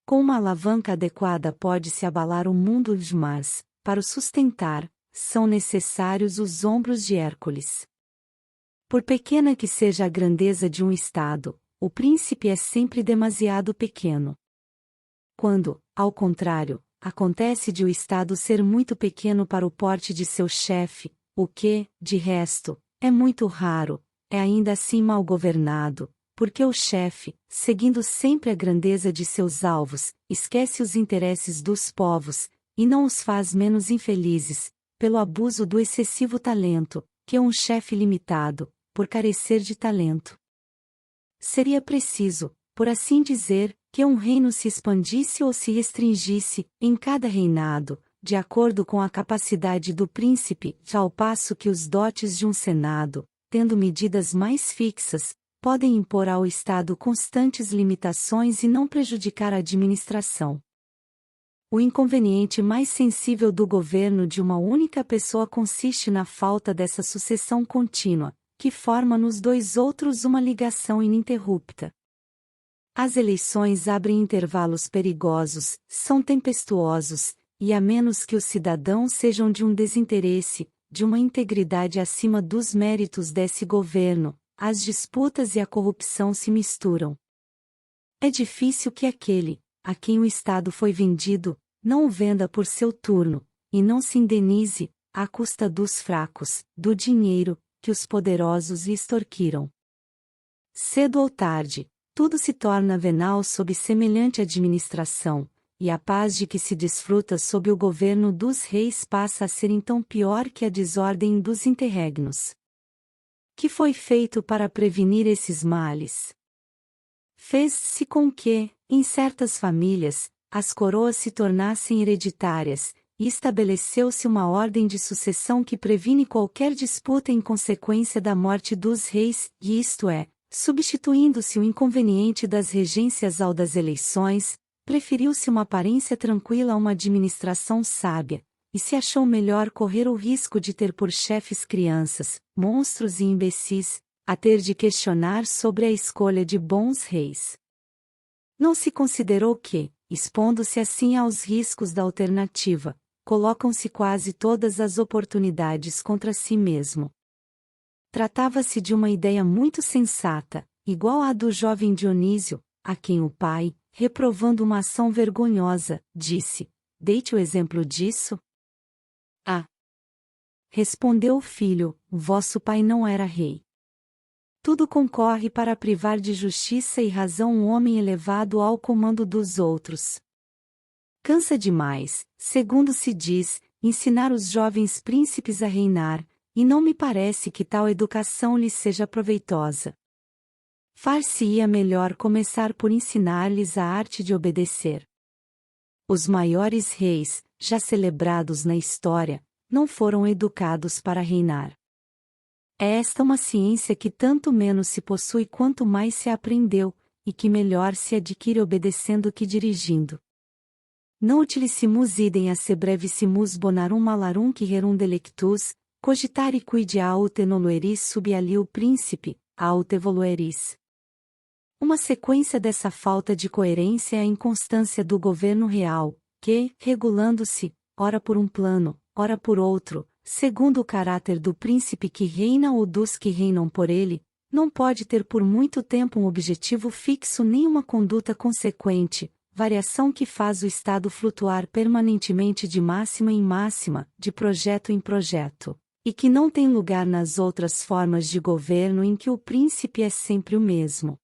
Com uma alavanca adequada pode-se abalar o mundo, mas, para o sustentar, são necessários os ombros de Hércules. Por pequena que seja a grandeza de um Estado, o príncipe é sempre demasiado pequeno. Quando, ao contrário, acontece de o Estado ser muito pequeno para o porte de seu chefe, o que, de resto, é muito raro, é ainda assim mal governado, porque o chefe, seguindo sempre a grandeza de seus alvos, esquece os interesses dos povos, e não os faz menos infelizes, pelo abuso do excessivo talento, que um chefe limitado, por carecer de talento. Seria preciso, por assim dizer, que um reino se expandisse ou se restringisse, em cada reinado, de acordo com a capacidade do príncipe, ao passo que os dotes de um senado, tendo medidas mais fixas, podem impor ao Estado constantes limitações e não prejudicar a administração. O inconveniente mais sensível do governo de uma única pessoa consiste na falta dessa sucessão contínua, que forma nos dois outros uma ligação ininterrupta. As eleições abrem intervalos perigosos, são tempestuosos, e a menos que os cidadãos sejam de um desinteresse, de uma integridade acima dos méritos desse governo, as disputas e a corrupção se misturam. É difícil que aquele, a quem o Estado foi vendido, não o venda por seu turno, e não se indenize, à custa dos fracos, do dinheiro, que os poderosos lhe extorquiram. Cedo ou tarde, tudo se torna venal sob semelhante administração, e a paz de que se desfruta sob o governo dos reis passa a ser então pior que a desordem dos interregnos. Que foi feito para prevenir esses males? Fez-se com que, em certas famílias, as coroas se tornassem hereditárias, e estabeleceu-se uma ordem de sucessão que previne qualquer disputa em consequência da morte dos reis, e isto é, substituindo-se o inconveniente das regências ao das eleições, preferiu-se uma aparência tranquila a uma administração sábia, e se achou melhor correr o risco de ter por chefes crianças, monstros e imbecis, a ter de questionar sobre a escolha de bons reis. Não se considerou que, expondo-se assim aos riscos da alternativa, colocam-se quase todas as oportunidades contra si mesmo. Tratava-se de uma ideia muito sensata, igual à do jovem Dionísio, a quem o pai, reprovando uma ação vergonhosa, disse: "Dei-te o exemplo disso?" "Ah!" respondeu o filho, "vosso pai não era rei." Tudo concorre para privar de justiça e razão um homem elevado ao comando dos outros. Cansa demais, segundo se diz, ensinar os jovens príncipes a reinar, e não me parece que tal educação lhes seja proveitosa. Far-se-ia melhor começar por ensinar-lhes a arte de obedecer. Os maiores reis, já celebrados na história, não foram educados para reinar. É esta uma ciência que tanto menos se possui quanto mais se aprendeu, e que melhor se adquire obedecendo que dirigindo. Non utilissimus idem a se brevissimus bonarum malarum qui rerum delectus, cogitari quid aute nolueris sub alio principe, aute evolueris. Uma sequência dessa falta de coerência é a inconstância do governo real, que, regulando-se, ora por um plano, ora por outro, segundo o caráter do príncipe que reina ou dos que reinam por ele, não pode ter por muito tempo um objetivo fixo nem uma conduta consequente, variação que faz o Estado flutuar permanentemente de máxima em máxima, de projeto em projeto, e que não tem lugar nas outras formas de governo em que o príncipe é sempre o mesmo.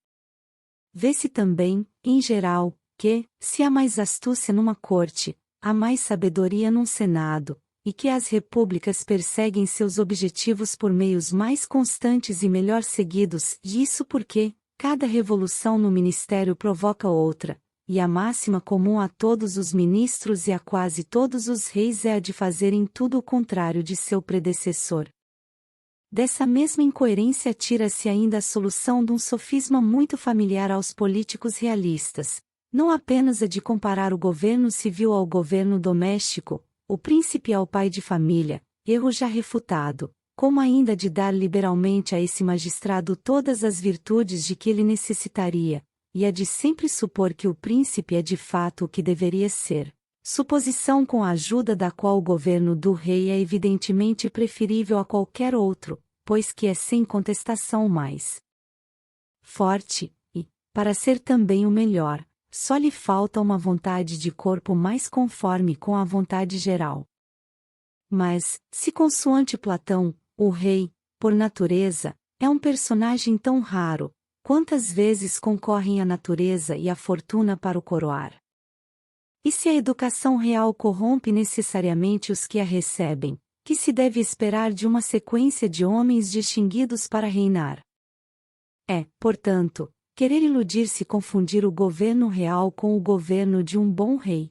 Vê-se também, em geral, que, se há mais astúcia numa corte, há mais sabedoria num senado, e que as repúblicas perseguem seus objetivos por meios mais constantes e melhor seguidos, e isso porque, cada revolução no ministério provoca outra, e a máxima comum a todos os ministros e a quase todos os reis é a de fazerem tudo o contrário de seu predecessor. Dessa mesma incoerência tira-se ainda a solução de um sofisma muito familiar aos políticos realistas, não apenas a de comparar o governo civil ao governo doméstico, o príncipe ao pai de família, erro já refutado, como ainda de dar liberalmente a esse magistrado todas as virtudes de que ele necessitaria, e a de sempre supor que o príncipe é de fato o que deveria ser. Suposição com a ajuda da qual o governo do rei é evidentemente preferível a qualquer outro, pois que é sem contestação o mais forte, e, para ser também o melhor, só lhe falta uma vontade de corpo mais conforme com a vontade geral. Mas, se consoante Platão, o rei, por natureza, é um personagem tão raro, quantas vezes concorrem a natureza e a fortuna para o coroar? E se a educação real corrompe necessariamente os que a recebem, que se deve esperar de uma sequência de homens distinguidos para reinar? É, portanto, querer iludir-se e confundir o governo real com o governo de um bom rei.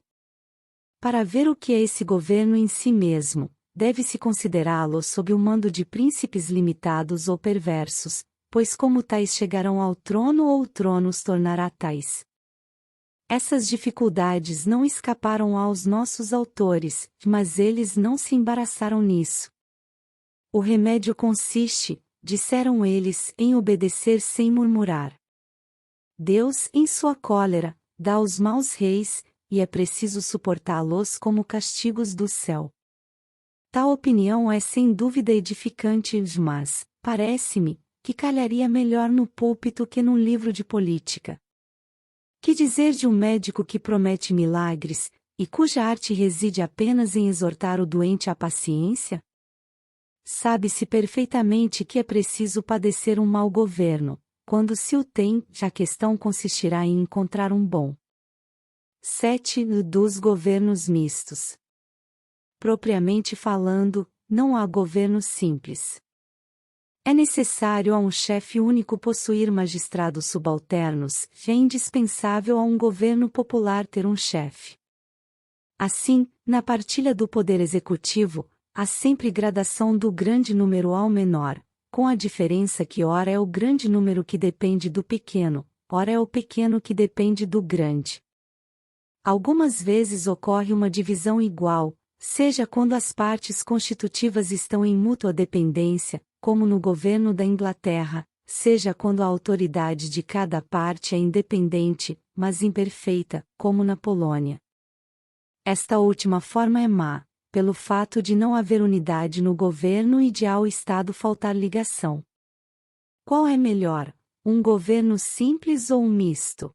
Para ver o que é esse governo em si mesmo, deve-se considerá-lo sob o mando de príncipes limitados ou perversos, pois como tais chegarão ao trono ou o trono os tornará tais. Essas dificuldades não escaparam aos nossos autores, mas eles não se embaraçaram nisso. O remédio consiste, disseram eles, em obedecer sem murmurar. Deus, em sua cólera, dá aos maus reis, e é preciso suportá-los como castigos do céu. Tal opinião é sem dúvida edificante, mas, parece-me, que calharia melhor no púlpito que num livro de política. Que dizer de um médico que promete milagres, e cuja arte reside apenas em exortar o doente à paciência? Sabe-se perfeitamente que é preciso padecer um mau governo, quando se o tem, já a questão consistirá em encontrar um bom. 7. Dos governos mistos. Propriamente falando, não há governo simples. É necessário a um chefe único possuir magistrados subalternos, é indispensável a um governo popular ter um chefe. Assim, na partilha do poder executivo, há sempre gradação do grande número ao menor, com a diferença que ora é o grande número que depende do pequeno, ora é o pequeno que depende do grande. Algumas vezes ocorre uma divisão igual, seja quando as partes constitutivas estão em mútua dependência, como no governo da Inglaterra, seja quando a autoridade de cada parte é independente, mas imperfeita, como na Polônia. Esta última forma é má, pelo fato de não haver unidade no governo e de ao Estado faltar ligação. Qual é melhor, um governo simples ou um misto?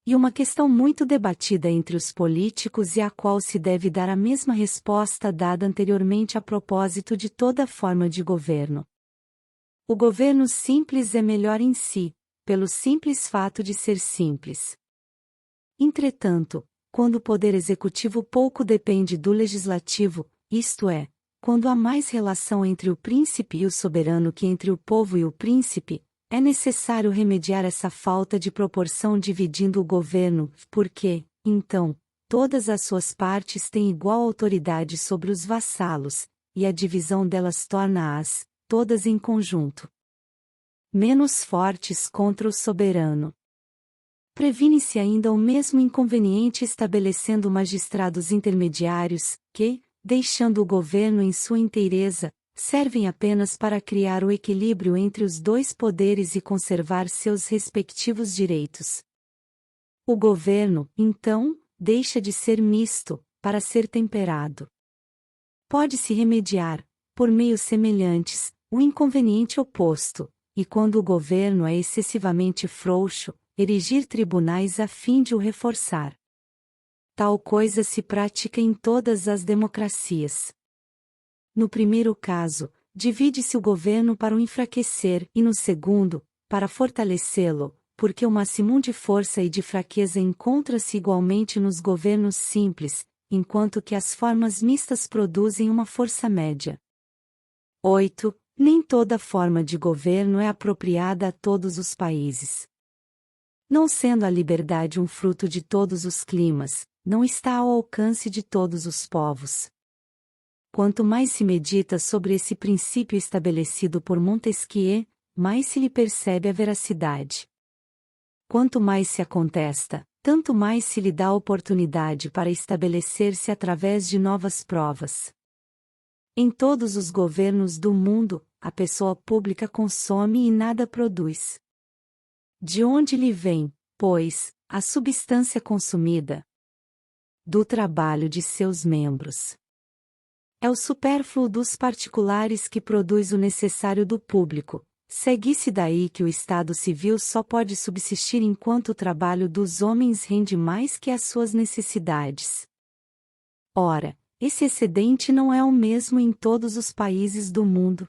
E uma questão muito debatida entre os políticos e à qual se deve dar a mesma resposta dada anteriormente a propósito de toda forma de governo. O governo simples é melhor em si, pelo simples fato de ser simples. Entretanto, quando o poder executivo pouco depende do legislativo, isto é, quando há mais relação entre o príncipe e o soberano que entre o povo e o príncipe, é necessário remediar essa falta de proporção dividindo o governo, porque, então, todas as suas partes têm igual autoridade sobre os vassalos, e a divisão delas torna-as, todas em conjunto, menos fortes contra o soberano. Previne-se ainda o mesmo inconveniente estabelecendo magistrados intermediários, que, deixando o governo em sua inteireza, servem apenas para criar o equilíbrio entre os dois poderes e conservar seus respectivos direitos. O governo, então, deixa de ser misto, para ser temperado. Pode-se remediar, por meios semelhantes, o inconveniente oposto, e quando o governo é excessivamente frouxo, erigir tribunais a fim de o reforçar. Tal coisa se pratica em todas as democracias. No primeiro caso, divide-se o governo para o enfraquecer e no segundo, para fortalecê-lo, porque o máximo de força e de fraqueza encontra-se igualmente nos governos simples, enquanto que as formas mistas produzem uma força média. 8. Nem toda forma de governo é apropriada a todos os países. Não sendo a liberdade um fruto de todos os climas, não está ao alcance de todos os povos. Quanto mais se medita sobre esse princípio estabelecido por Montesquieu, mais se lhe percebe a veracidade. Quanto mais se a contesta, tanto mais se lhe dá oportunidade para estabelecer-se através de novas provas. Em todos os governos do mundo, a pessoa pública consome e nada produz. De onde lhe vem, pois, a substância consumida? Do trabalho de seus membros. É o supérfluo dos particulares que produz o necessário do público. Segue-se daí que o Estado civil só pode subsistir enquanto o trabalho dos homens rende mais que as suas necessidades. Ora, esse excedente não é o mesmo em todos os países do mundo.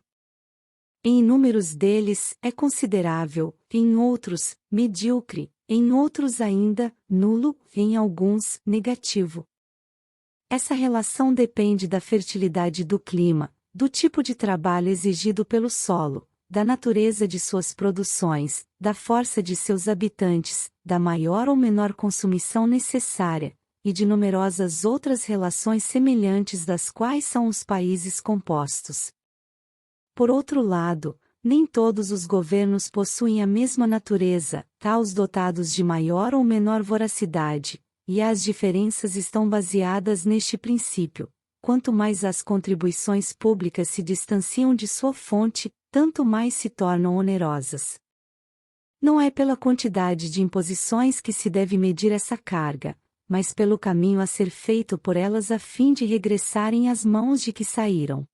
Em inúmeros deles é considerável, em outros, medíocre, em outros ainda, nulo, em alguns, negativo. Essa relação depende da fertilidade do clima, do tipo de trabalho exigido pelo solo, da natureza de suas produções, da força de seus habitantes, da maior ou menor consumição necessária, e de numerosas outras relações semelhantes das quais são os países compostos. Por outro lado, nem todos os governos possuem a mesma natureza, os dotados de maior ou menor voracidade, e as diferenças estão baseadas neste princípio: quanto mais as contribuições públicas se distanciam de sua fonte, tanto mais se tornam onerosas. Não é pela quantidade de imposições que se deve medir essa carga, mas pelo caminho a ser feito por elas a fim de regressarem às mãos de que saíram.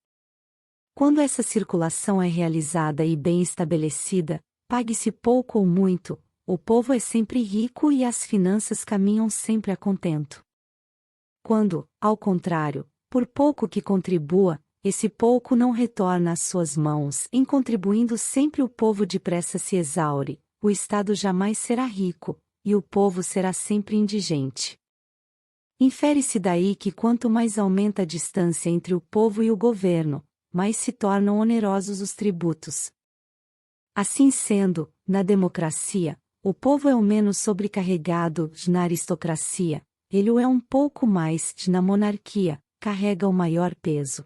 Quando essa circulação é realizada e bem estabelecida, pague-se pouco ou muito, o povo é sempre rico e as finanças caminham sempre a contento. Quando, ao contrário, por pouco que contribua, esse pouco não retorna às suas mãos, em contribuindo sempre o povo depressa se exaure, o Estado jamais será rico, e o povo será sempre indigente. Infere-se daí que quanto mais aumenta a distância entre o povo e o governo, mais se tornam onerosos os tributos. Assim sendo, na democracia, o povo é o menos sobrecarregado, na aristocracia, ele o é um pouco mais, na monarquia, carrega o maior peso.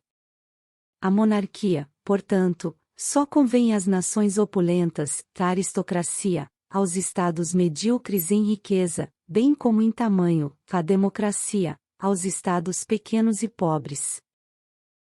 A monarquia, portanto, só convém às nações opulentas, à aristocracia, aos estados medíocres em riqueza, bem como em tamanho, à democracia, aos estados pequenos e pobres.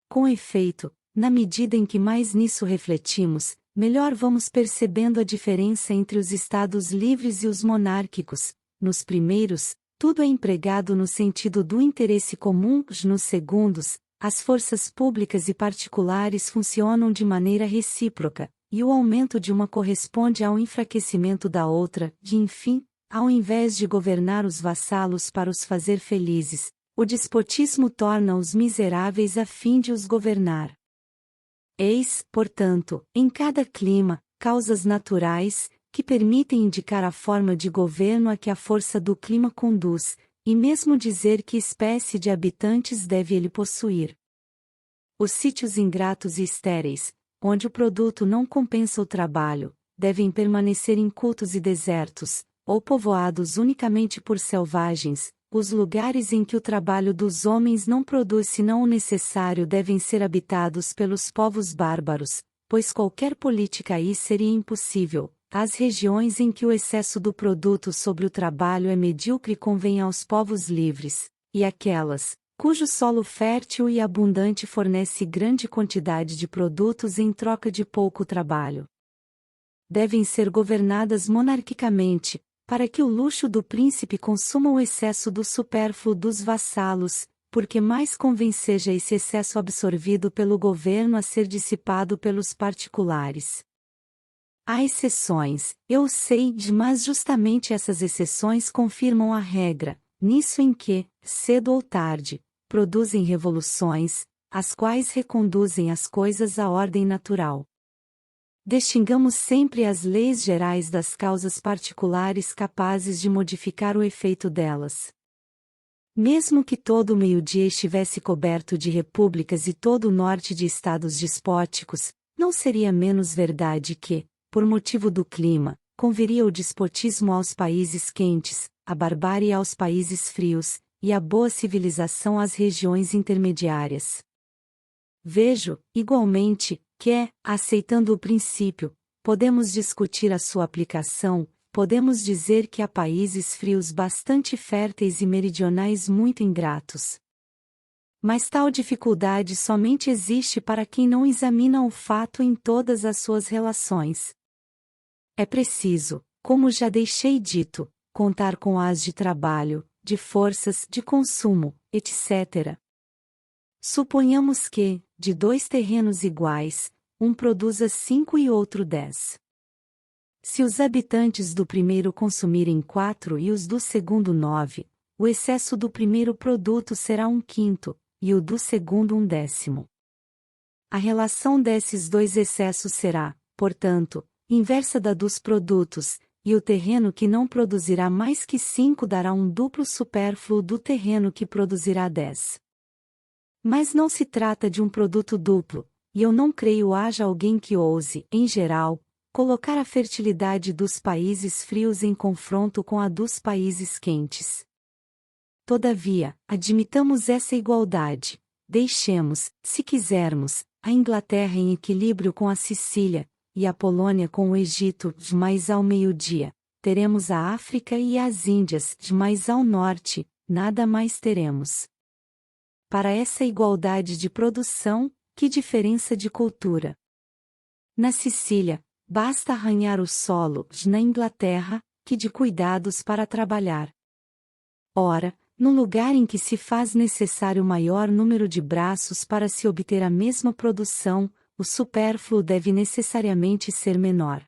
Com efeito, na medida em que mais nisso refletimos, melhor vamos percebendo a diferença entre os estados livres e os monárquicos. Nos primeiros, tudo é empregado no sentido do interesse comum, nos segundos, as forças públicas e particulares funcionam de maneira recíproca, e o aumento de uma corresponde ao enfraquecimento da outra, e enfim, ao invés de governar os vassalos para os fazer felizes, o despotismo torna-os miseráveis a fim de os governar. Eis, portanto, em cada clima, causas naturais, que permitem indicar a forma de governo a que a força do clima conduz, e mesmo dizer que espécie de habitantes deve ele possuir. Os sítios ingratos e estéreis, onde o produto não compensa o trabalho, devem permanecer incultos e desertos, ou povoados unicamente por selvagens. Os lugares em que o trabalho dos homens não produz senão o necessário devem ser habitados pelos povos bárbaros, pois qualquer política aí seria impossível. As regiões em que o excesso do produto sobre o trabalho é medíocre convém aos povos livres, e aquelas, cujo solo fértil e abundante fornece grande quantidade de produtos em troca de pouco trabalho, devem ser governadas monarquicamente, para que o luxo do príncipe consuma o excesso do supérfluo dos vassalos, porque mais convém seja esse excesso absorvido pelo governo a ser dissipado pelos particulares. Há exceções, eu sei, mas justamente essas exceções confirmam a regra, nisso em que, cedo ou tarde, produzem revoluções, as quais reconduzem as coisas à ordem natural. Distingamos sempre as leis gerais das causas particulares capazes de modificar o efeito delas. Mesmo que todo o meio-dia estivesse coberto de repúblicas e todo o norte de estados despóticos, não seria menos verdade que, por motivo do clima, conviria o despotismo aos países quentes, a barbárie aos países frios, e a boa civilização às regiões intermediárias. Vejo, igualmente, que, aceitando o princípio, podemos discutir a sua aplicação, podemos dizer que há países frios bastante férteis e meridionais muito ingratos. Mas tal dificuldade somente existe para quem não examina o fato em todas as suas relações. É preciso, como já deixei dito, contar com as de trabalho, de forças, de consumo, etc. Suponhamos que, de 2 terrenos iguais, um produza 5 e outro 10. Se os habitantes do primeiro consumirem 4 e os do segundo 9, o excesso do primeiro produto será 1/5, e o do segundo 1/10. A relação desses dois excessos será, portanto, inversa da dos produtos, e o terreno que não produzirá mais que 5 dará um duplo supérfluo do terreno que produzirá 10. Mas não se trata de um produto duplo, e eu não creio haja alguém que ouse, em geral, colocar a fertilidade dos países frios em confronto com a dos países quentes. Todavia, admitamos essa igualdade. Deixemos, se quisermos, a Inglaterra em equilíbrio com a Sicília, e a Polônia com o Egito, mais ao meio-dia. Teremos a África e as Índias, mais ao norte, nada mais teremos. Para essa igualdade de produção, que diferença de cultura! Na Sicília, basta arranhar o solo, na Inglaterra, que de cuidados para trabalhar. Ora, no lugar em que se faz necessário maior número de braços para se obter a mesma produção, o supérfluo deve necessariamente ser menor.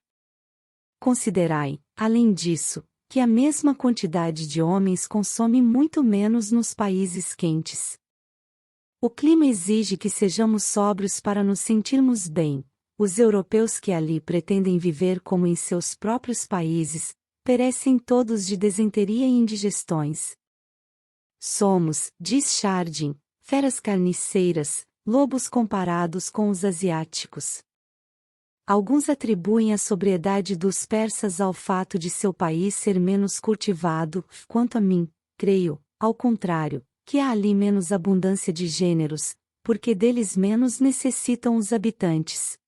Considerai, além disso, que a mesma quantidade de homens consome muito menos nos países quentes. O clima exige que sejamos sóbrios para nos sentirmos bem. Os europeus que ali pretendem viver como em seus próprios países, perecem todos de desenteria e indigestões. Somos, diz Chardin, feras carniceiras, lobos comparados com os asiáticos. Alguns atribuem a sobriedade dos persas ao fato de seu país ser menos cultivado, quanto a mim, creio, ao contrário, que há ali menos abundância de gêneros, porque deles menos necessitam os habitantes.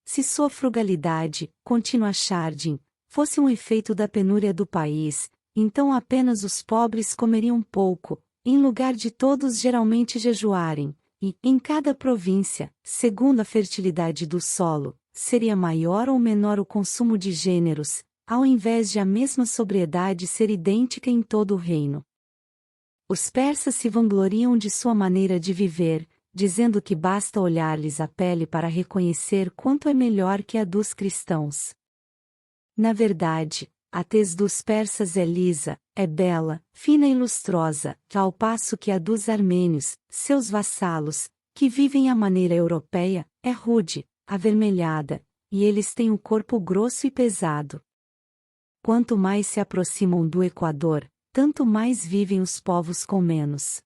Se sua frugalidade, continua Chardin, fosse um efeito da penúria do país, então apenas os pobres comeriam pouco, em lugar de todos geralmente jejuarem, e, em cada província, segundo a fertilidade do solo, seria maior ou menor o consumo de gêneros, ao invés de a mesma sobriedade ser idêntica em todo o reino. Os persas se vangloriam de sua maneira de viver, dizendo que basta olhar-lhes a pele para reconhecer quanto é melhor que a dos cristãos. Na verdade, a tez dos persas é lisa, é bela, fina e lustrosa, ao passo que a dos armênios, seus vassalos, que vivem à maneira europeia, é rude, avermelhada, e eles têm o corpo grosso e pesado. Quanto mais se aproximam do Equador, tanto mais vivem os povos com menos.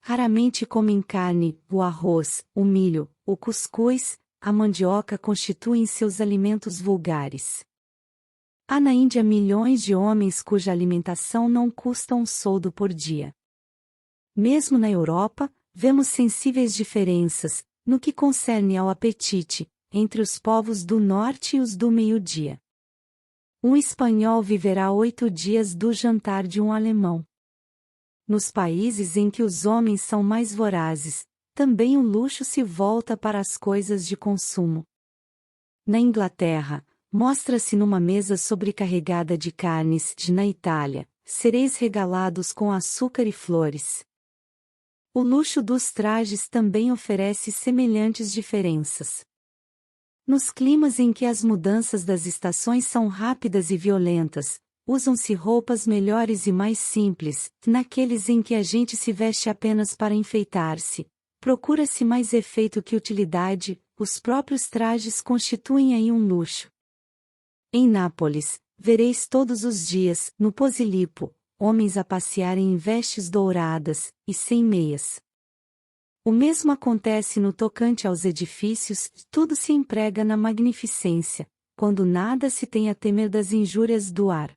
Raramente comem carne, o arroz, o milho, o cuscuz, a mandioca constituem seus alimentos vulgares. Há na Índia milhões de homens cuja alimentação não custa um soldo por dia. Mesmo na Europa, vemos sensíveis diferenças, no que concerne ao apetite, entre os povos do norte e os do meio-dia. Um espanhol viverá 8 dias do jantar de um alemão. Nos países em que os homens são mais vorazes, também o luxo se volta para as coisas de consumo. Na Inglaterra, mostra-se numa mesa sobrecarregada de carnes, na Itália, sereis regalados com açúcar e flores. O luxo dos trajes também oferece semelhantes diferenças. Nos climas em que as mudanças das estações são rápidas e violentas, usam-se roupas melhores e mais simples, naqueles em que a gente se veste apenas para enfeitar-se, procura-se mais efeito que utilidade, os próprios trajes constituem aí um luxo. Em Nápoles, vereis todos os dias, no Posillipo, homens a passearem em vestes douradas, e sem meias. O mesmo acontece no tocante aos edifícios, tudo se emprega na magnificência, quando nada se tem a temer das injúrias do ar.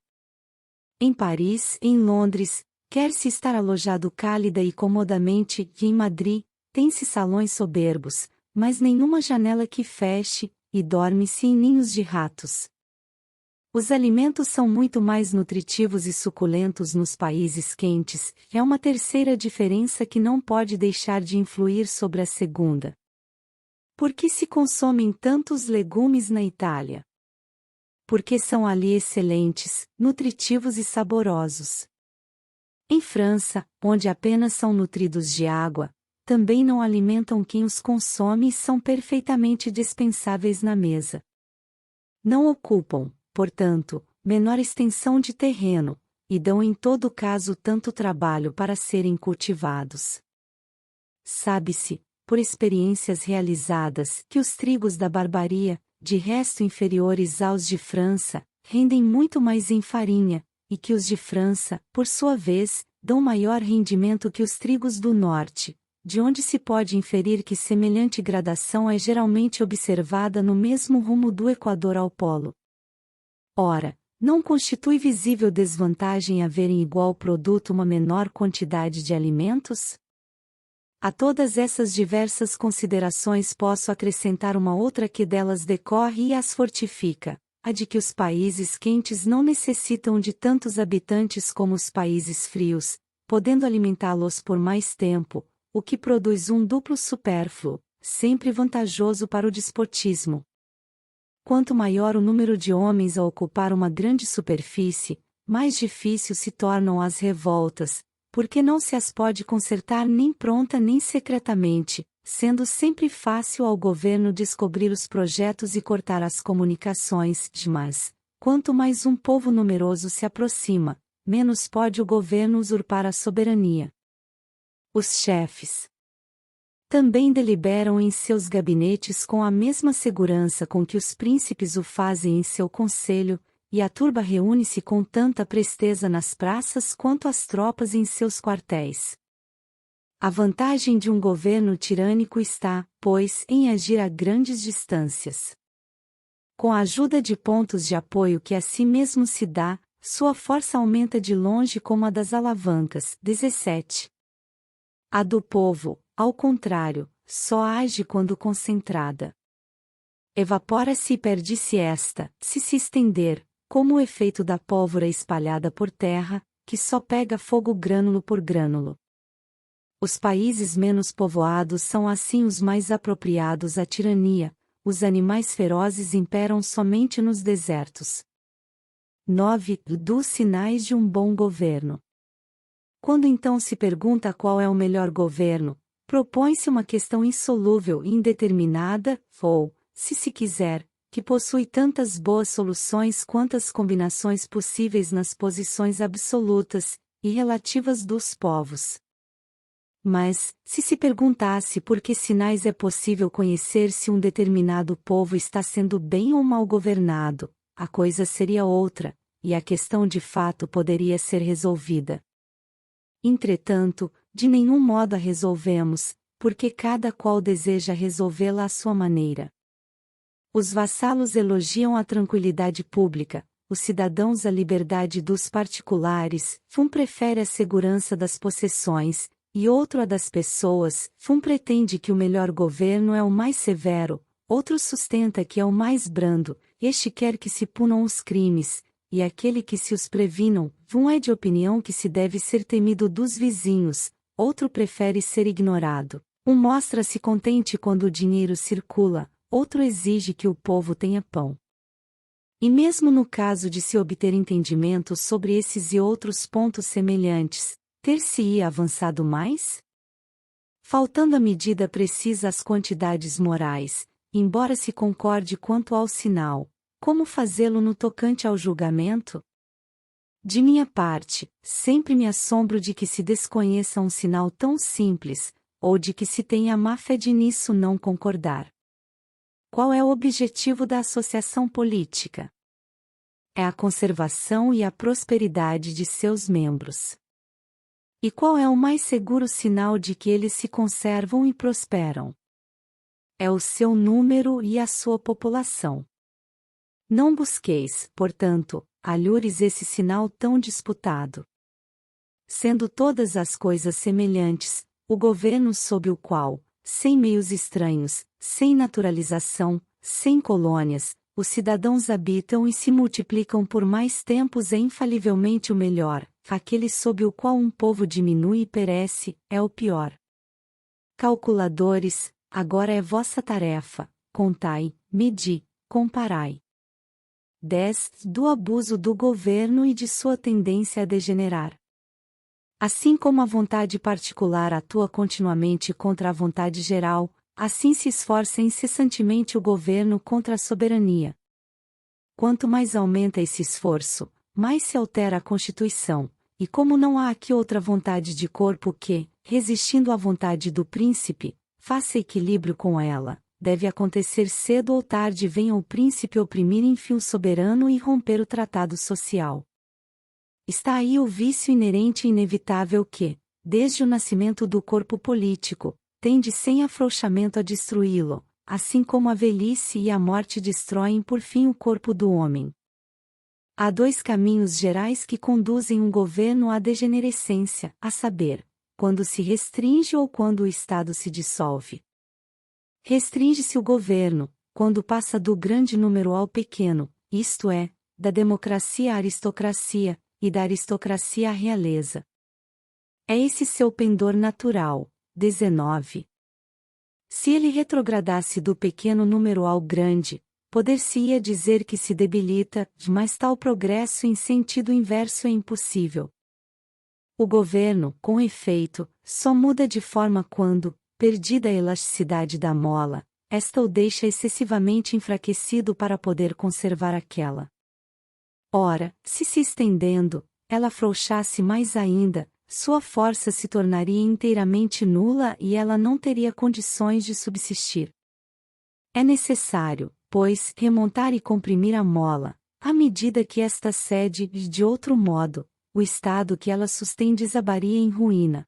Em Paris, em Londres, quer-se estar alojado cálida e comodamente, e em Madrid, tem-se salões soberbos, mas nenhuma janela que feche, e dorme-se em ninhos de ratos. Os alimentos são muito mais nutritivos e suculentos nos países quentes, é uma terceira diferença que não pode deixar de influir sobre a segunda. Por que se consomem tantos legumes na Itália? Porque são ali excelentes, nutritivos e saborosos. Em França, onde apenas são nutridos de água, também não alimentam quem os consome e são perfeitamente dispensáveis na mesa. Não ocupam, portanto, menor extensão de terreno, e dão em todo caso tanto trabalho para serem cultivados. Sabe-se, por experiências realizadas, que os trigos da barbaria, de resto inferiores aos de França, rendem muito mais em farinha, e que os de França, por sua vez, dão maior rendimento que os trigos do norte, de onde se pode inferir que semelhante gradação é geralmente observada no mesmo rumo do Equador ao Polo. Ora, não constitui visível desvantagem haver em igual produto uma menor quantidade de alimentos? A todas essas diversas considerações posso acrescentar uma outra que delas decorre e as fortifica, a de que os países quentes não necessitam de tantos habitantes como os países frios, podendo alimentá-los por mais tempo, o que produz um duplo supérfluo, sempre vantajoso para o despotismo. Quanto maior o número de homens a ocupar uma grande superfície, mais difícil se tornam as revoltas, porque não se as pode consertar nem pronta nem secretamente, sendo sempre fácil ao governo descobrir os projetos e cortar as comunicações, mas, quanto mais um povo numeroso se aproxima, menos pode o governo usurpar a soberania. Os chefes também deliberam em seus gabinetes com a mesma segurança com que os príncipes o fazem em seu conselho, e a turba reúne-se com tanta presteza nas praças quanto as tropas em seus quartéis. A vantagem de um governo tirânico está, pois, em agir a grandes distâncias. Com a ajuda de pontos de apoio que a si mesmo se dá, sua força aumenta de longe como a das alavancas. 17. A do povo, ao contrário, só age quando concentrada. Evapora-se e perde-se esta, se estender, como o efeito da pólvora espalhada por terra, que só pega fogo grânulo por grânulo. Os países menos povoados são assim os mais apropriados à tirania, os animais ferozes imperam somente nos desertos. 9. Dos sinais de um bom governo. Quando então se pergunta qual é o melhor governo, propõe-se uma questão insolúvel e indeterminada, ou, se quiser, que possui tantas boas soluções quantas combinações possíveis nas posições absolutas e relativas dos povos. Mas, se perguntasse por que sinais é possível conhecer se um determinado povo está sendo bem ou mal governado, a coisa seria outra, e a questão de fato poderia ser resolvida. Entretanto, de nenhum modo a resolvemos, porque cada qual deseja resolvê-la à sua maneira. Os vassalos elogiam a tranquilidade pública, os cidadãos a liberdade dos particulares, um prefere a segurança das possessões, e outro a das pessoas, um pretende que o melhor governo é o mais severo, outro sustenta que é o mais brando, este quer que se punam os crimes, e aquele que se os previnam, um é de opinião que se deve ser temido dos vizinhos, outro prefere ser ignorado, um mostra-se contente quando o dinheiro circula, outro exige que o povo tenha pão. E mesmo no caso de se obter entendimento sobre esses e outros pontos semelhantes, ter-se-ia avançado mais? Faltando a medida precisa às quantidades morais, embora se concorde quanto ao sinal, como fazê-lo no tocante ao julgamento? De minha parte, sempre me assombro de que se desconheça um sinal tão simples, ou de que se tenha má fé de nisso não concordar. Qual é o objetivo da associação política? É a conservação e a prosperidade de seus membros. E qual é o mais seguro sinal de que eles se conservam e prosperam? É o seu número e a sua população. Não busqueis, portanto, alhures esse sinal tão disputado. Sendo todas as coisas semelhantes, o governo sob o qual, sem meios estranhos, sem naturalização, sem colônias, os cidadãos habitam e se multiplicam por mais tempos é infalivelmente o melhor, aquele sob o qual um povo diminui e perece, é o pior. Calculadores, agora é vossa tarefa, contai, medi, comparai. 10. Do abuso do governo e de sua tendência a degenerar. Assim como a vontade particular atua continuamente contra a vontade geral, assim se esforça incessantemente o governo contra a soberania. Quanto mais aumenta esse esforço, mais se altera a Constituição, e como não há aqui outra vontade de corpo que, resistindo à vontade do príncipe, faça equilíbrio com ela, deve acontecer cedo ou tarde venha o príncipe oprimir enfim o soberano e romper o tratado social. Está aí o vício inerente e inevitável que, desde o nascimento do corpo político, tende sem afrouxamento a destruí-lo, assim como a velhice e a morte destroem por fim o corpo do homem. Há dois caminhos gerais que conduzem um governo à degenerescência, a saber, quando se restringe ou quando o Estado se dissolve. Restringe-se o governo, quando passa do grande número ao pequeno, isto é, da democracia à aristocracia, e da aristocracia à realeza. É esse seu pendor natural. 19. Se ele retrogradasse do pequeno número ao grande, poder-se-ia dizer que se debilita, mas tal progresso em sentido inverso é impossível. O governo, com efeito, só muda de forma quando, perdida a elasticidade da mola, esta o deixa excessivamente enfraquecido para poder conservar aquela. Ora, se estendendo, ela afrouxasse mais ainda, sua força se tornaria inteiramente nula e ela não teria condições de subsistir. É necessário, pois, remontar e comprimir a mola, à medida que esta cede, e de outro modo, o estado que ela sustém desabaria em ruína.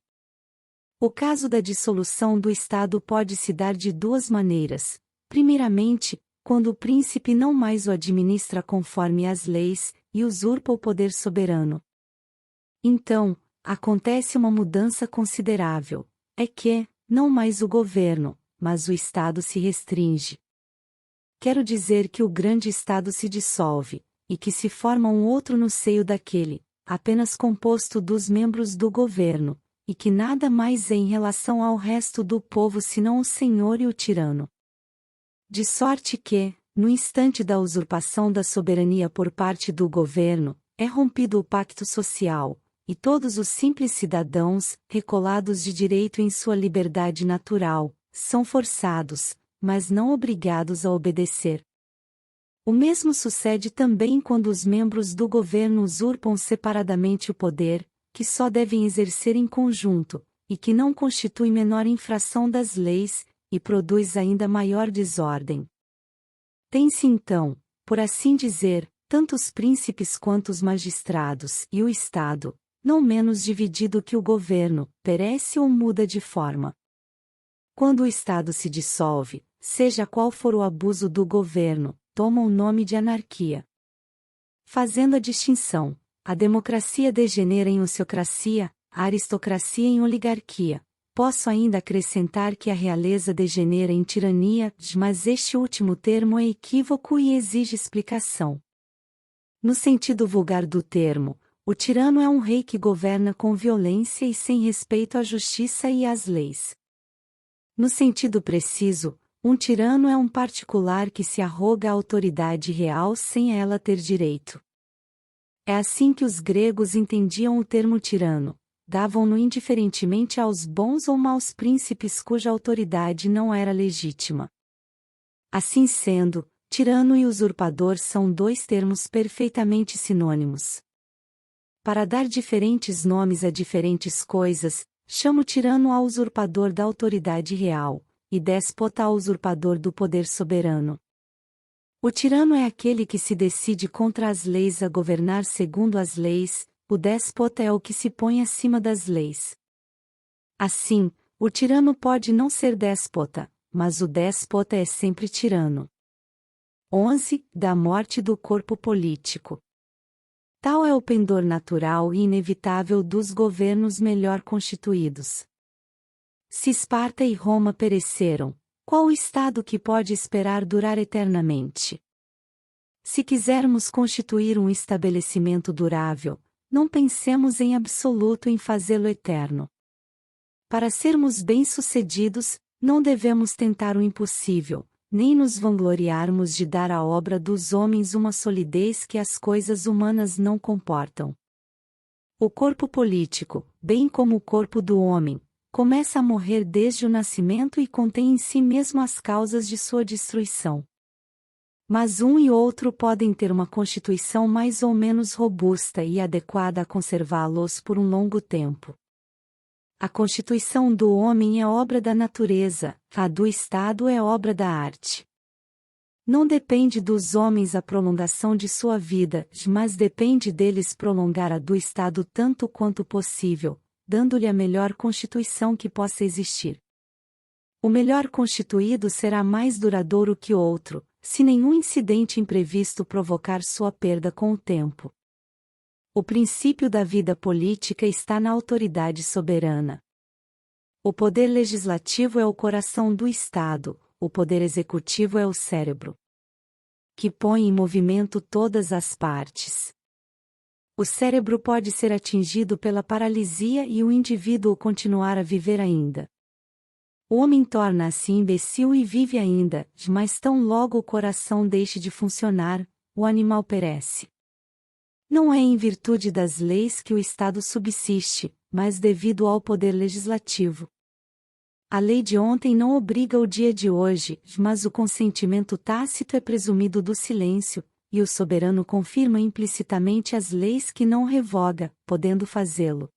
O caso da dissolução do Estado pode se dar de duas maneiras. Primeiramente, quando o príncipe não mais o administra conforme as leis, e usurpa o poder soberano. Então, acontece uma mudança considerável, é que, não mais o governo, mas o Estado se restringe. Quero dizer que o grande Estado se dissolve, e que se forma um outro no seio daquele, apenas composto dos membros do governo, e que nada mais é em relação ao resto do povo senão o senhor e o tirano. De sorte que, no instante da usurpação da soberania por parte do governo, é rompido o pacto social, e todos os simples cidadãos, recolados de direito em sua liberdade natural, são forçados, mas não obrigados a obedecer. O mesmo sucede também quando os membros do governo usurpam separadamente o poder, que só devem exercer em conjunto, e que não constitui menor infração das leis, e produz ainda maior desordem. Tem-se então, por assim dizer, tanto os príncipes quanto os magistrados e o Estado, não menos dividido que o governo, perece ou muda de forma. Quando o Estado se dissolve, seja qual for o abuso do governo, toma o nome de anarquia. Fazendo a distinção, a democracia degenera em ociocracia, a aristocracia em oligarquia. Posso ainda acrescentar que a realeza degenera em tirania, mas este último termo é equívoco e exige explicação. No sentido vulgar do termo, o tirano é um rei que governa com violência e sem respeito à justiça e às leis. No sentido preciso, um tirano é um particular que se arroga a autoridade real sem ela ter direito. É assim que os gregos entendiam o termo tirano. Davam-no indiferentemente aos bons ou maus príncipes cuja autoridade não era legítima. Assim sendo, tirano e usurpador são dois termos perfeitamente sinônimos. Para dar diferentes nomes a diferentes coisas, chamo tirano ao usurpador da autoridade real, e déspota ao usurpador do poder soberano. O tirano é aquele que se decide contra as leis a governar segundo as leis, o déspota é o que se põe acima das leis. Assim, o tirano pode não ser déspota, mas o déspota é sempre tirano. 11. Da morte do corpo político. Tal é o pendor natural e inevitável dos governos melhor constituídos. Se Esparta e Roma pereceram, qual o Estado que pode esperar durar eternamente? Se quisermos constituir um estabelecimento durável, não pensemos em absoluto em fazê-lo eterno. Para sermos bem-sucedidos, não devemos tentar o impossível, nem nos vangloriarmos de dar à obra dos homens uma solidez que as coisas humanas não comportam. O corpo político, bem como o corpo do homem, começa a morrer desde o nascimento e contém em si mesmo as causas de sua destruição. Mas um e outro podem ter uma constituição mais ou menos robusta e adequada a conservá-los por um longo tempo. A constituição do homem é obra da natureza, a do Estado é obra da arte. Não depende dos homens a prolongação de sua vida, mas depende deles prolongar a do Estado tanto quanto possível, dando-lhe a melhor constituição que possa existir. O melhor constituído será mais duradouro que outro, se nenhum incidente imprevisto provocar sua perda com o tempo. O princípio da vida política está na autoridade soberana. O poder legislativo é o coração do Estado, o poder executivo é o cérebro, que põe em movimento todas as partes. O cérebro pode ser atingido pela paralisia e o indivíduo continuar a viver ainda. O homem torna-se imbecil e vive ainda, mas tão logo o coração deixe de funcionar, o animal perece. Não é em virtude das leis que o Estado subsiste, mas devido ao poder legislativo. A lei de ontem não obriga o dia de hoje, mas o consentimento tácito é presumido do silêncio, e o soberano confirma implicitamente as leis que não revoga, podendo fazê-lo.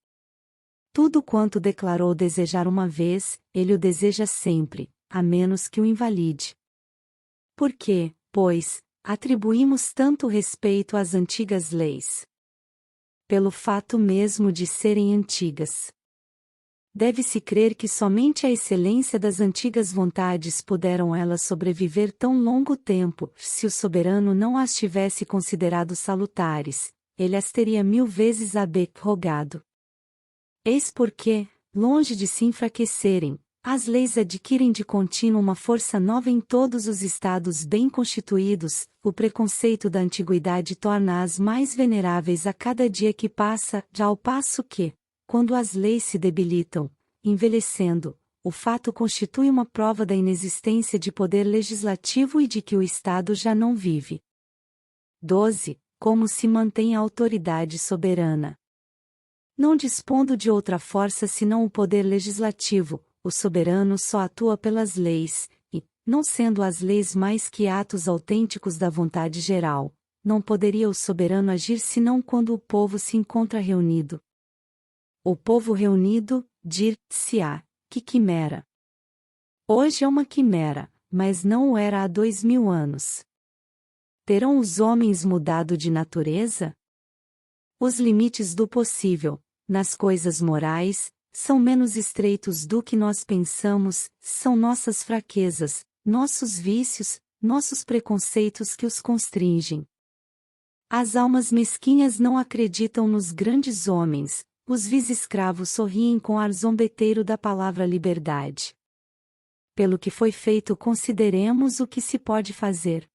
Tudo quanto declarou desejar uma vez, ele o deseja sempre, a menos que o invalide. Por que, pois, atribuímos tanto respeito às antigas leis? Pelo fato mesmo de serem antigas. Deve-se crer que somente a excelência das antigas vontades puderam elas sobreviver tão longo tempo. Se o soberano não as tivesse considerado salutares, ele as teria 1000 vezes abrogado. Eis porque, longe de se enfraquecerem, as leis adquirem de contínuo uma força nova em todos os estados bem constituídos. O preconceito da antiguidade torna-as mais veneráveis a cada dia que passa, já ao passo que, quando as leis se debilitam, envelhecendo, o fato constitui uma prova da inexistência de poder legislativo e de que o Estado já não vive. 12. Como se mantém a autoridade soberana? Não dispondo de outra força senão o poder legislativo, o soberano só atua pelas leis, e, não sendo as leis mais que atos autênticos da vontade geral, não poderia o soberano agir senão quando o povo se encontra reunido. O povo reunido, dir-se-á, que quimera. Hoje é uma quimera, mas não o era há 2000 anos. Terão os homens mudado de natureza? Os limites do possível, nas coisas morais, são menos estreitos do que nós pensamos, são nossas fraquezas, nossos vícios, nossos preconceitos que os constringem. As almas mesquinhas não acreditam nos grandes homens, os vis escravos sorriem com ar zombeteiro da palavra liberdade. Pelo que foi feito, consideremos o que se pode fazer.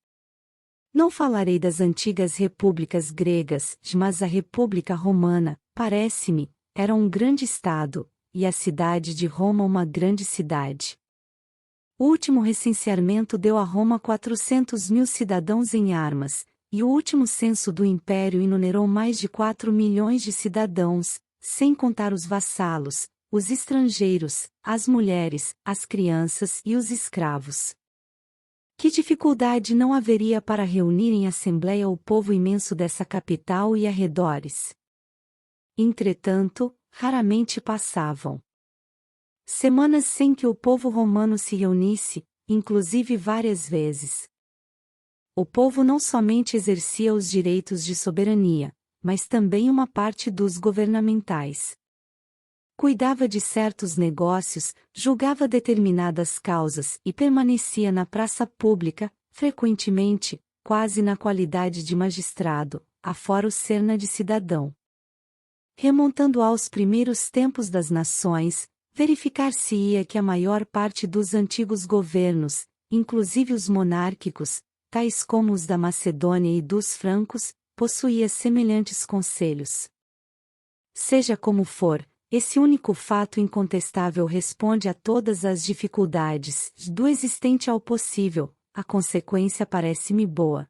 Não falarei das antigas repúblicas gregas, mas a República Romana, parece-me, era um grande estado, e a cidade de Roma uma grande cidade. O último recenseamento deu a Roma 400.000 cidadãos em armas, e o último censo do Império enumerou mais de 4 milhões de cidadãos, sem contar os vassalos, os estrangeiros, as mulheres, as crianças e os escravos. Que dificuldade não haveria para reunir em assembleia o povo imenso dessa capital e arredores? Entretanto, raramente passavam semanas sem que o povo romano se reunisse, inclusive várias vezes. O povo não somente exercia os direitos de soberania, mas também uma parte dos governamentais. Cuidava de certos negócios, julgava determinadas causas e permanecia na praça pública, frequentemente, quase na qualidade de magistrado, afora o ser na de cidadão. Remontando aos primeiros tempos das nações, verificar-se-ia que a maior parte dos antigos governos, inclusive os monárquicos, tais como os da Macedônia e dos francos, possuía semelhantes conselhos. Seja como for, esse único fato incontestável responde a todas as dificuldades, do existente ao possível, a consequência parece-me boa.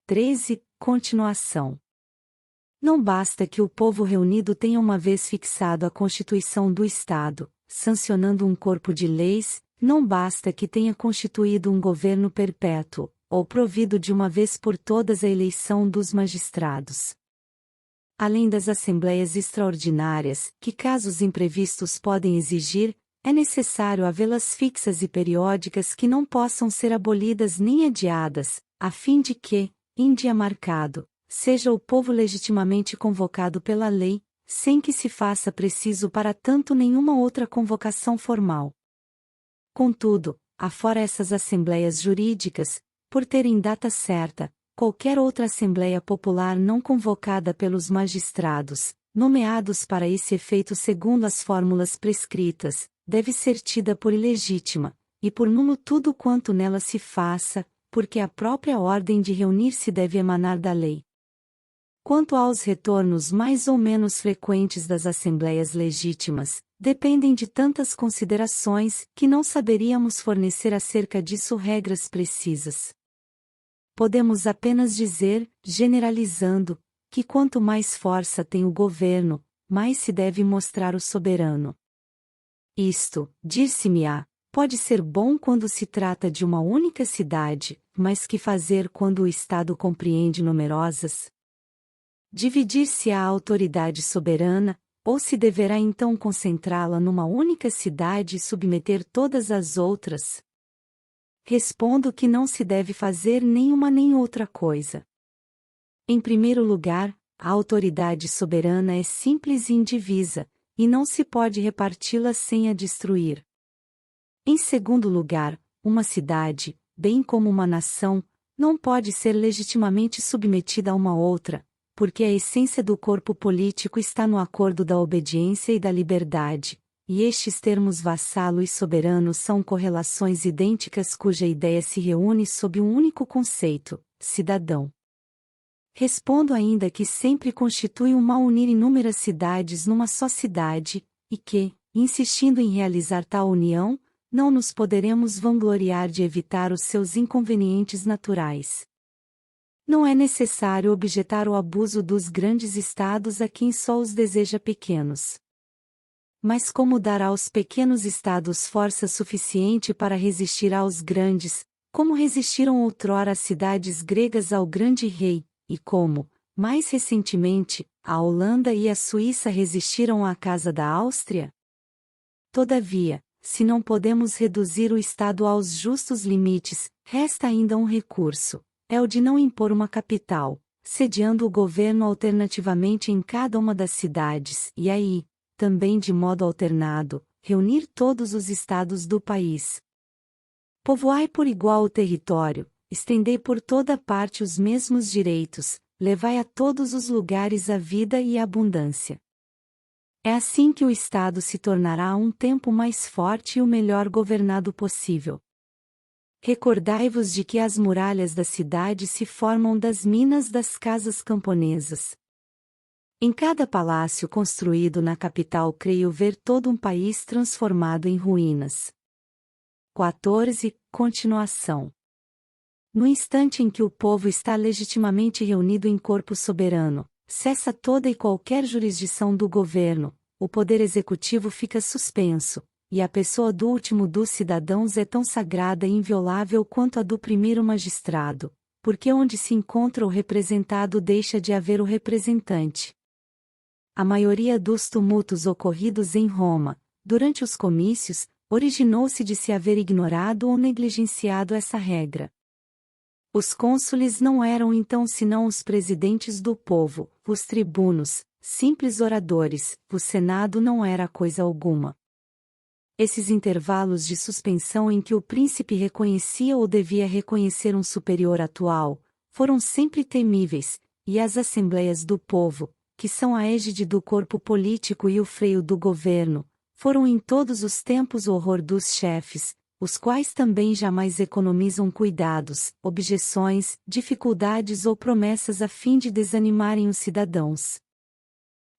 13. Continuação. Não basta que o povo reunido tenha uma vez fixado a Constituição do Estado, sancionando um corpo de leis, não basta que tenha constituído um governo perpétuo, ou provido de uma vez por todas a eleição dos magistrados. Além das assembleias extraordinárias, que casos imprevistos podem exigir, é necessário havê-las fixas e periódicas que não possam ser abolidas nem adiadas, a fim de que, em dia marcado, seja o povo legitimamente convocado pela lei, sem que se faça preciso para tanto nenhuma outra convocação formal. Contudo, afora essas assembleias jurídicas, por terem data certa, qualquer outra assembleia popular não convocada pelos magistrados, nomeados para esse efeito segundo as fórmulas prescritas, deve ser tida por ilegítima, e por nulo tudo quanto nela se faça, porque a própria ordem de reunir-se deve emanar da lei. Quanto aos retornos mais ou menos frequentes das assembleias legítimas, dependem de tantas considerações que não saberíamos fornecer acerca disso regras precisas. Podemos apenas dizer, generalizando, que quanto mais força tem o governo, mais se deve mostrar o soberano. Isto, dir-se-me-á, pode ser bom quando se trata de uma única cidade, mas que fazer quando o Estado compreende numerosas? Dividir-se a autoridade soberana, ou se deverá então concentrá-la numa única cidade e submeter todas as outras? Respondo que não se deve fazer nenhuma nem outra coisa. Em primeiro lugar, a autoridade soberana é simples e indivisa, e não se pode reparti-la sem a destruir. Em segundo lugar, uma cidade, bem como uma nação, não pode ser legitimamente submetida a uma outra, porque a essência do corpo político está no acordo da obediência e da liberdade, e estes termos vassalo e soberano são correlações idênticas cuja ideia se reúne sob um único conceito, cidadão. Respondo ainda que sempre constitui um mal unir inúmeras cidades numa só cidade, e que, insistindo em realizar tal união, não nos poderemos vangloriar de evitar os seus inconvenientes naturais. Não é necessário objetar o abuso dos grandes estados a quem só os deseja pequenos. Mas como dar aos pequenos estados força suficiente para resistir aos grandes, como resistiram outrora as cidades gregas ao grande rei, e como, mais recentemente, a Holanda e a Suíça resistiram à Casa da Áustria? Todavia, se não podemos reduzir o Estado aos justos limites, resta ainda um recurso. É o de não impor uma capital, sediando o governo alternativamente em cada uma das cidades, e aí, também de modo alternado, reunir todos os estados do país. Povoai por igual o território, estendei por toda parte os mesmos direitos, levai a todos os lugares a vida e a abundância. É assim que o Estado se tornará a um tempo mais forte e o melhor governado possível. Recordai-vos de que as muralhas da cidade se formam das minas das casas camponesas. Em cada palácio construído na capital creio ver todo um país transformado em ruínas. 14. Continuação. No instante em que o povo está legitimamente reunido em corpo soberano, cessa toda e qualquer jurisdição do governo, o poder executivo fica suspenso, e a pessoa do último dos cidadãos é tão sagrada e inviolável quanto a do primeiro magistrado, porque onde se encontra o representado deixa de haver o representante. A maioria dos tumultos ocorridos em Roma, durante os comícios, originou-se de se haver ignorado ou negligenciado essa regra. Os cônsules não eram então senão os presidentes do povo, os tribunos, simples oradores, o Senado não era coisa alguma. Esses intervalos de suspensão em que o príncipe reconhecia ou devia reconhecer um superior atual, foram sempre temíveis, e as assembleias do povo, que são a égide do corpo político e o freio do governo, foram em todos os tempos o horror dos chefes, os quais também jamais economizam cuidados, objeções, dificuldades ou promessas a fim de desanimarem os cidadãos.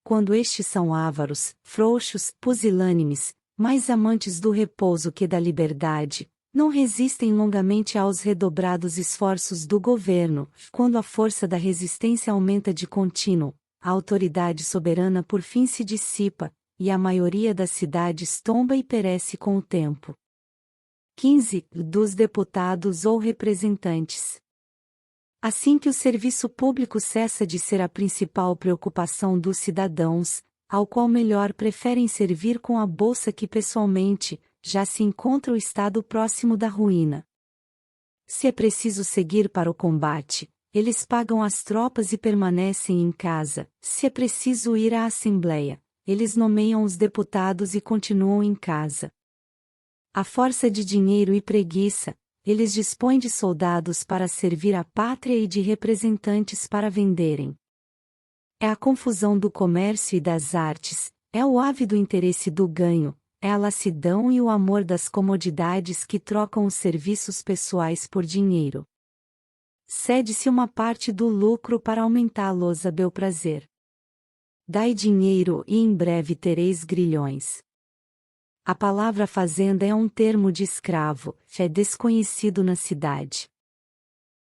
Quando estes são ávaros, frouxos, pusilânimes, mais amantes do repouso que da liberdade, não resistem longamente aos redobrados esforços do governo, quando a força da resistência aumenta de contínuo, a autoridade soberana por fim se dissipa, e a maioria das cidades tomba e perece com o tempo. 15. Dos deputados ou representantes. Assim que o serviço público cessa de ser a principal preocupação dos cidadãos, ao qual melhor preferem servir com a bolsa que pessoalmente, já se encontra o Estado próximo da ruína. Se é preciso seguir para o combate, eles pagam as tropas e permanecem em casa. Se é preciso ir à Assembleia, eles nomeiam os deputados e continuam em casa. À força de dinheiro e preguiça, eles dispõem de soldados para servir a pátria e de representantes para venderem. É a confusão do comércio e das artes, é o ávido interesse do ganho, é a lassidão e o amor das comodidades que trocam os serviços pessoais por dinheiro. Cede-se uma parte do lucro para aumentá-los a bel prazer. Dai dinheiro e em breve tereis grilhões. A palavra fazenda é um termo de escravo, é desconhecido na cidade.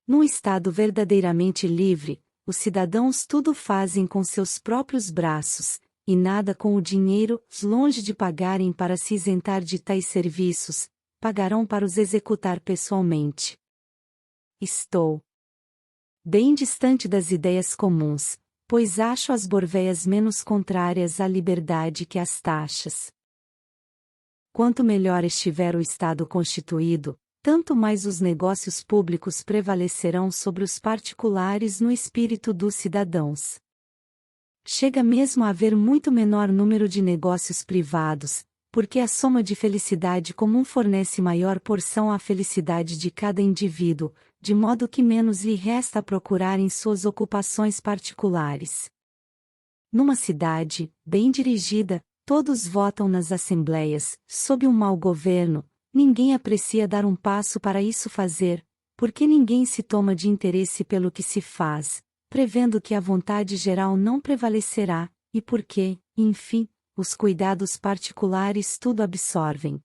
Num estado verdadeiramente livre, os cidadãos tudo fazem com seus próprios braços, e nada com o dinheiro, longe de pagarem para se isentar de tais serviços, pagarão para os executar pessoalmente. Estou bem distante das ideias comuns, pois acho as borvéias menos contrárias à liberdade que as taxas. Quanto melhor estiver o Estado constituído, tanto mais os negócios públicos prevalecerão sobre os particulares no espírito dos cidadãos. Chega mesmo a haver muito menor número de negócios privados, porque a soma de felicidade comum fornece maior porção à felicidade de cada indivíduo, de modo que menos lhe resta procurar em suas ocupações particulares. Numa cidade, bem dirigida, todos votam nas assembleias. Sob um mau governo, ninguém aprecia dar um passo para isso fazer, porque ninguém se toma de interesse pelo que se faz, prevendo que a vontade geral não prevalecerá, e porque, enfim, os cuidados particulares tudo absorvem.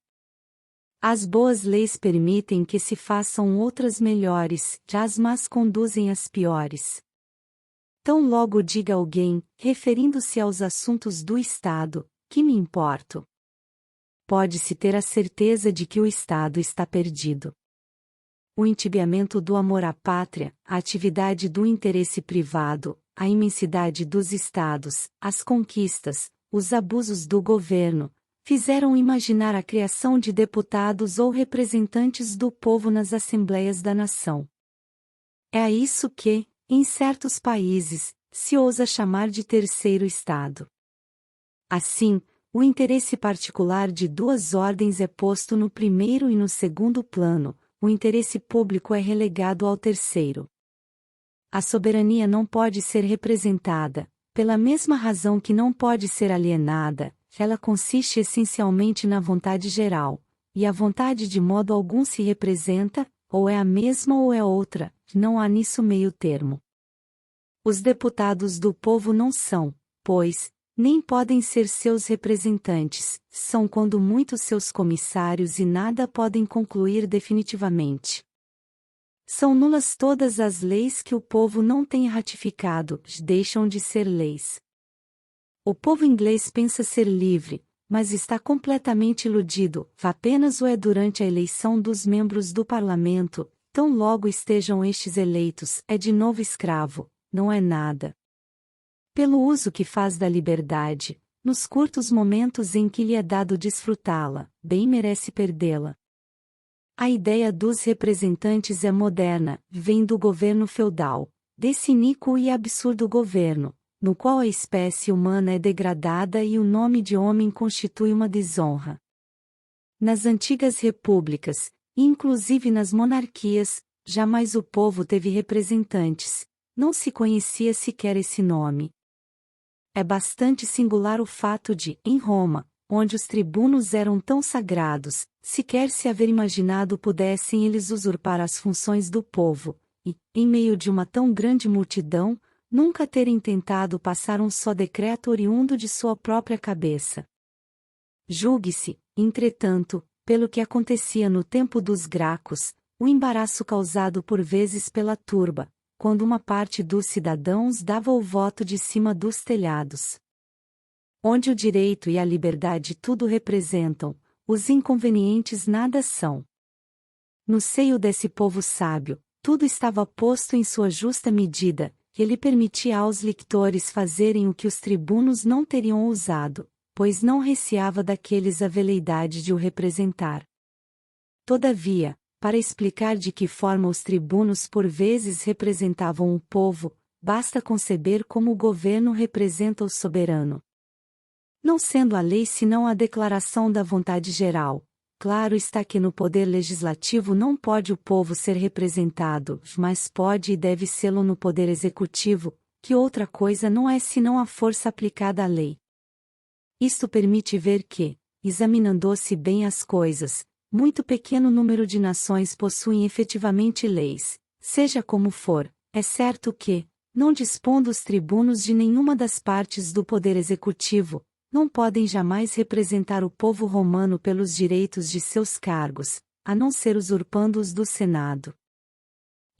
As boas leis permitem que se façam outras melhores, já as más conduzem às piores. Tão logo diga alguém, referindo-se aos assuntos do Estado, que me importo. Pode-se ter a certeza de que o Estado está perdido. O entibiamento do amor à pátria, a atividade do interesse privado, a imensidade dos estados, as conquistas, os abusos do governo, fizeram imaginar a criação de deputados ou representantes do povo nas assembleias da nação. É a isso que, em certos países, se ousa chamar de terceiro estado. Assim, o interesse particular de duas ordens é posto no primeiro e no segundo plano, o interesse público é relegado ao terceiro. A soberania não pode ser representada, pela mesma razão que não pode ser alienada, ela consiste essencialmente na vontade geral, e a vontade de modo algum se representa, ou é a mesma ou é outra, não há nisso meio termo. Os deputados do povo não são, pois, nem podem ser seus representantes, são quando muito seus comissários e nada podem concluir definitivamente. São nulas todas as leis que o povo não tem ratificado, deixam de ser leis. O povo inglês pensa ser livre, mas está completamente iludido, apenas o é durante a eleição dos membros do parlamento, tão logo estejam estes eleitos, é de novo escravo, não é nada. Pelo uso que faz da liberdade, nos curtos momentos em que lhe é dado desfrutá-la, bem merece perdê-la. A ideia dos representantes é moderna, vem do governo feudal, desse iníquo e absurdo governo, no qual a espécie humana é degradada e o nome de homem constitui uma desonra. Nas antigas repúblicas, e inclusive nas monarquias, jamais o povo teve representantes, não se conhecia sequer esse nome. É bastante singular o fato de, em Roma, onde os tribunos eram tão sagrados, sequer se haver imaginado pudessem eles usurpar as funções do povo, e, em meio de uma tão grande multidão, nunca terem tentado passar um só decreto oriundo de sua própria cabeça. Julgue-se, entretanto, pelo que acontecia no tempo dos Gracos, o embaraço causado por vezes pela turba, quando uma parte dos cidadãos dava o voto de cima dos telhados. Onde o direito e a liberdade tudo representam, os inconvenientes nada são. No seio desse povo sábio, tudo estava posto em sua justa medida, que ele permitia aos lictores fazerem o que os tribunos não teriam ousado, pois não receava daqueles a veleidade de o representar. Todavia, para explicar de que forma os tribunos por vezes representavam o povo, basta conceber como o governo representa o soberano. Não sendo a lei senão a declaração da vontade geral, claro está que no poder legislativo não pode o povo ser representado, mas pode e deve sê-lo no poder executivo, que outra coisa não é senão a força aplicada à lei. Isto permite ver que, examinando-se bem as coisas, muito pequeno número de nações possuem efetivamente leis, seja como for, é certo que, não dispondo os tribunos de nenhuma das partes do poder executivo, não podem jamais representar o povo romano pelos direitos de seus cargos, a não ser usurpando-os do Senado.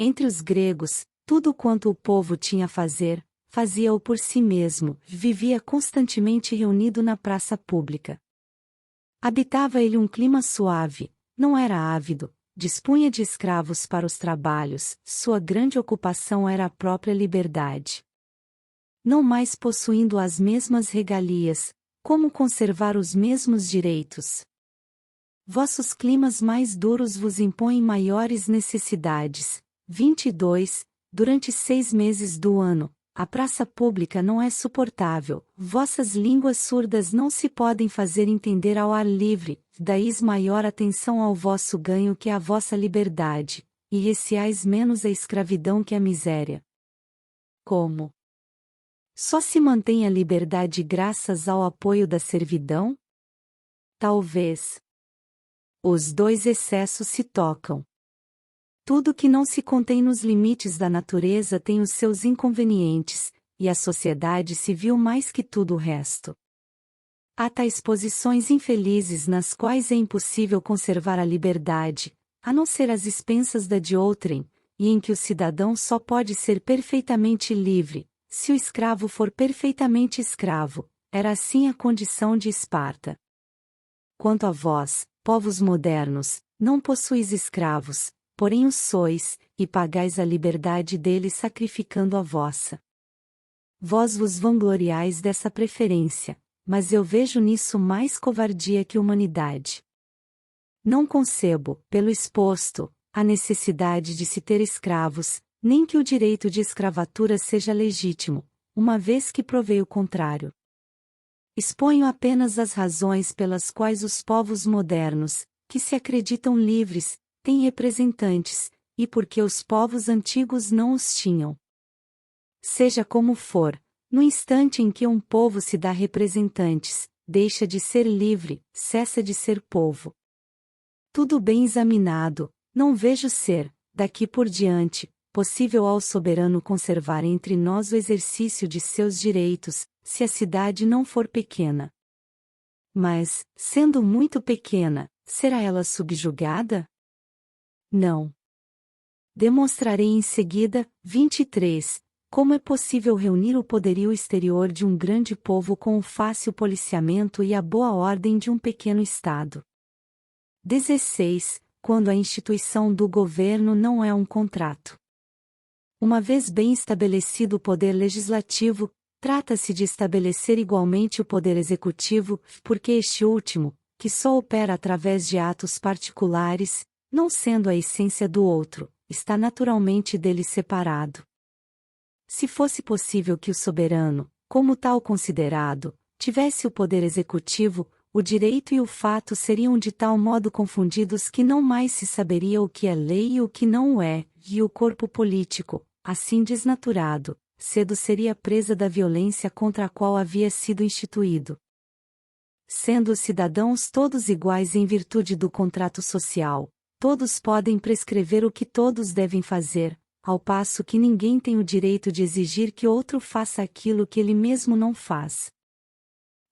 Entre os gregos, tudo quanto o povo tinha a fazer, fazia-o por si mesmo, vivia constantemente reunido na praça pública. Habitava ele um clima suave, não era ávido, dispunha de escravos para os trabalhos, sua grande ocupação era a própria liberdade. Não mais possuindo as mesmas regalias, como conservar os mesmos direitos? Vossos climas mais duros vos impõem maiores necessidades. 22. Durante 6 meses do ano, a praça pública não é suportável, vossas línguas surdas não se podem fazer entender ao ar livre, dais maior atenção ao vosso ganho que à vossa liberdade, e receais menos a escravidão que a miséria. Como? Só se mantém a liberdade graças ao apoio da servidão? Talvez. Os dois excessos se tocam. Tudo que não se contém nos limites da natureza tem os seus inconvenientes, e a sociedade civil mais que tudo o resto. Há tais posições infelizes nas quais é impossível conservar a liberdade, a não ser às expensas da de outrem, e em que o cidadão só pode ser perfeitamente livre, se o escravo for perfeitamente escravo. Era assim a condição de Esparta. Quanto a vós, povos modernos, não possuís escravos, porém os sois, e pagais a liberdade deles sacrificando a vossa. Vós vos vangloriais dessa preferência, mas eu vejo nisso mais covardia que humanidade. Não concebo, pelo exposto, a necessidade de se ter escravos, nem que o direito de escravatura seja legítimo, uma vez que provei o contrário. Exponho apenas as razões pelas quais os povos modernos, que se acreditam livres, têm representantes, e porque os povos antigos não os tinham. Seja como for, no instante em que um povo se dá representantes, deixa de ser livre, cessa de ser povo. Tudo bem examinado, não vejo ser, daqui por diante, possível ao soberano conservar entre nós o exercício de seus direitos, se a cidade não for pequena. Mas, sendo muito pequena, será ela subjugada? Não. Demonstrarei em seguida, 23, como é possível reunir o poderio exterior de um grande povo com o fácil policiamento e a boa ordem de um pequeno Estado. 16, quando a instituição do governo não é um contrato. Uma vez bem estabelecido o poder legislativo, trata-se de estabelecer igualmente o poder executivo, porque este último, que só opera através de atos particulares, não sendo a essência do outro, está naturalmente dele separado. Se fosse possível que o soberano, como tal considerado, tivesse o poder executivo, o direito e o fato seriam de tal modo confundidos que não mais se saberia o que é lei e o que não o é, e o corpo político, assim desnaturado, cedo seria presa da violência contra a qual havia sido instituído. Sendo os cidadãos todos iguais em virtude do contrato social, todos podem prescrever o que todos devem fazer, ao passo que ninguém tem o direito de exigir que outro faça aquilo que ele mesmo não faz.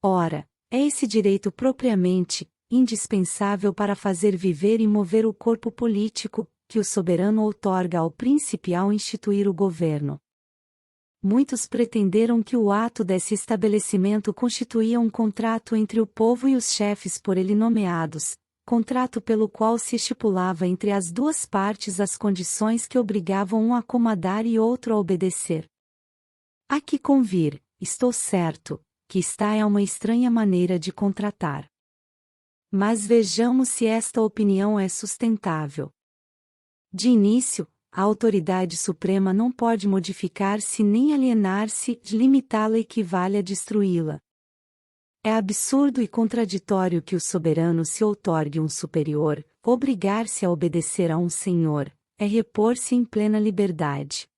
Ora, é esse direito propriamente, indispensável para fazer viver e mover o corpo político, que o soberano outorga ao príncipe ao instituir o governo. Muitos pretenderam que o ato desse estabelecimento constituía um contrato entre o povo e os chefes por ele nomeados, contrato pelo qual se estipulava entre as duas partes as condições que obrigavam um a acomodar e outro a obedecer. Há que convir, estou certo, que esta é uma estranha maneira de contratar. Mas vejamos se esta opinião é sustentável. De início, a autoridade suprema não pode modificar-se nem alienar-se, limitá-la equivale a destruí-la. É absurdo e contraditório que o soberano se outorgue um superior, obrigar-se a obedecer a um senhor, é repor-se em plena liberdade.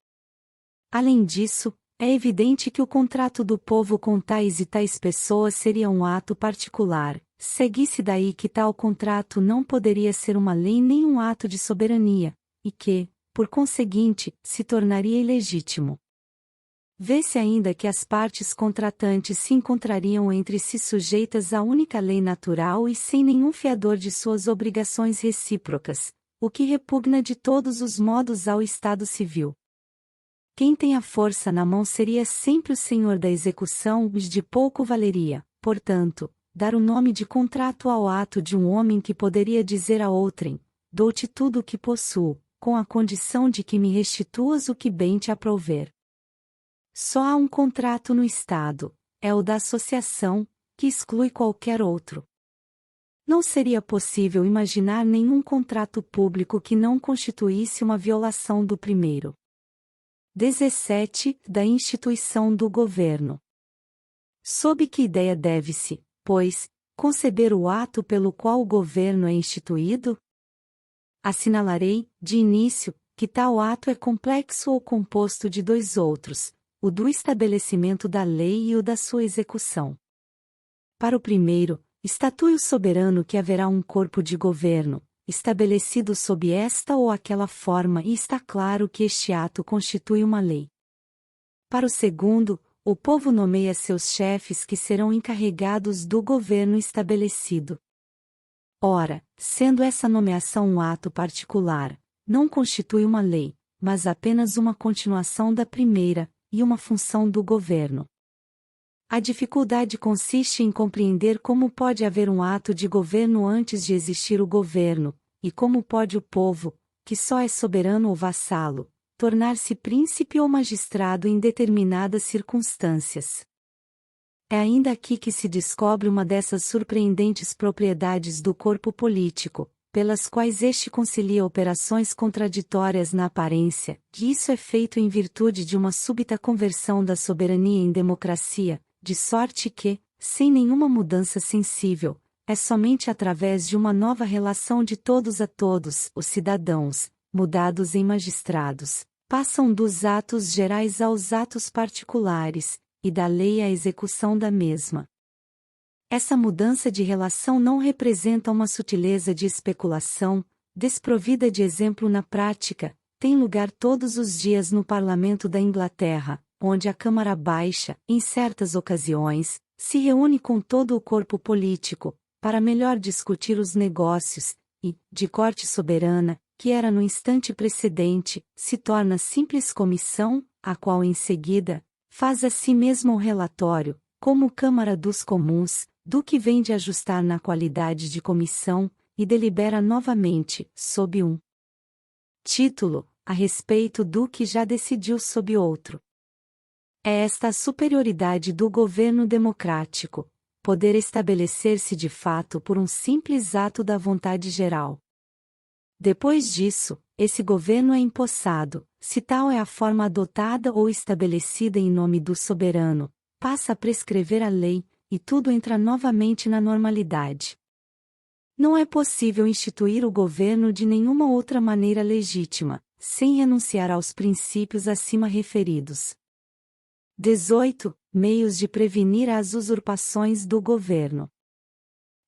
Além disso, é evidente que o contrato do povo com tais e tais pessoas seria um ato particular, segue-se daí que tal contrato não poderia ser uma lei nem um ato de soberania, e que, por conseguinte, se tornaria ilegítimo. Vê-se ainda que as partes contratantes se encontrariam entre si sujeitas à única lei natural e sem nenhum fiador de suas obrigações recíprocas, o que repugna de todos os modos ao Estado civil. Quem tem a força na mão seria sempre o senhor da execução, e de pouco valeria, portanto, dar o nome de contrato ao ato de um homem que poderia dizer a outrem: dou-te tudo o que possuo, com a condição de que me restituas o que bem te aprouver. Só há um contrato no Estado, é o da associação, que exclui qualquer outro. Não seria possível imaginar nenhum contrato público que não constituísse uma violação do primeiro. 17. Da instituição do governo. Sob que ideia deve-se, pois, conceber o ato pelo qual o governo é instituído? Assinalarei, de início, que tal ato é complexo ou composto de dois outros, o do estabelecimento da lei e o da sua execução. Para o primeiro, estatue o soberano que haverá um corpo de governo, estabelecido sob esta ou aquela forma, e está claro que este ato constitui uma lei. Para o segundo, o povo nomeia seus chefes que serão encarregados do governo estabelecido. Ora, sendo essa nomeação um ato particular, não constitui uma lei, mas apenas uma continuação da primeira, e uma função do governo. A dificuldade consiste em compreender como pode haver um ato de governo antes de existir o governo, e como pode o povo, que só é soberano ou vassalo, tornar-se príncipe ou magistrado em determinadas circunstâncias. É ainda aqui que se descobre uma dessas surpreendentes propriedades do corpo político, pelas quais este concilia operações contraditórias na aparência, e isso é feito em virtude de uma súbita conversão da soberania em democracia, de sorte que, sem nenhuma mudança sensível, é somente através de uma nova relação de todos a todos, os cidadãos, mudados em magistrados, passam dos atos gerais aos atos particulares, e da lei à execução da mesma. Essa mudança de relação não representa uma sutileza de especulação, desprovida de exemplo na prática, tem lugar todos os dias no Parlamento da Inglaterra, onde a Câmara Baixa, em certas ocasiões, se reúne com todo o corpo político, para melhor discutir os negócios, e, de corte soberana, que era no instante precedente, se torna simples comissão, a qual em seguida, faz a si mesma o relatório, como Câmara dos Comuns, do que vem de ajustar na qualidade de comissão, e delibera novamente, sob um título, a respeito do que já decidiu sob outro. É esta a superioridade do governo democrático, poder estabelecer-se de fato por um simples ato da vontade geral. Depois disso, esse governo é empossado, se tal é a forma adotada ou estabelecida em nome do soberano, passa a prescrever a lei, e tudo entra novamente na normalidade. Não é possível instituir o governo de nenhuma outra maneira legítima, sem renunciar aos princípios acima referidos. 18. Meios de prevenir as usurpações do governo.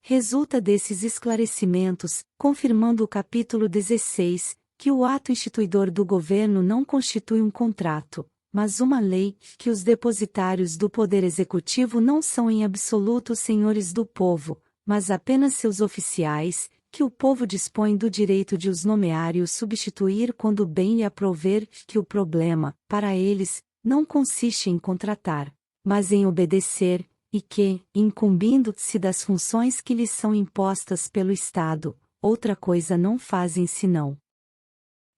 Resulta desses esclarecimentos, confirmando o capítulo 16, que o ato instituidor do governo não constitui um contrato, mas uma lei, que os depositários do poder executivo não são em absoluto senhores do povo, mas apenas seus oficiais, que o povo dispõe do direito de os nomear e os substituir quando bem lhe aprouver, que o problema, para eles, não consiste em contratar, mas em obedecer, e que, incumbindo-se das funções que lhes são impostas pelo Estado, outra coisa não fazem senão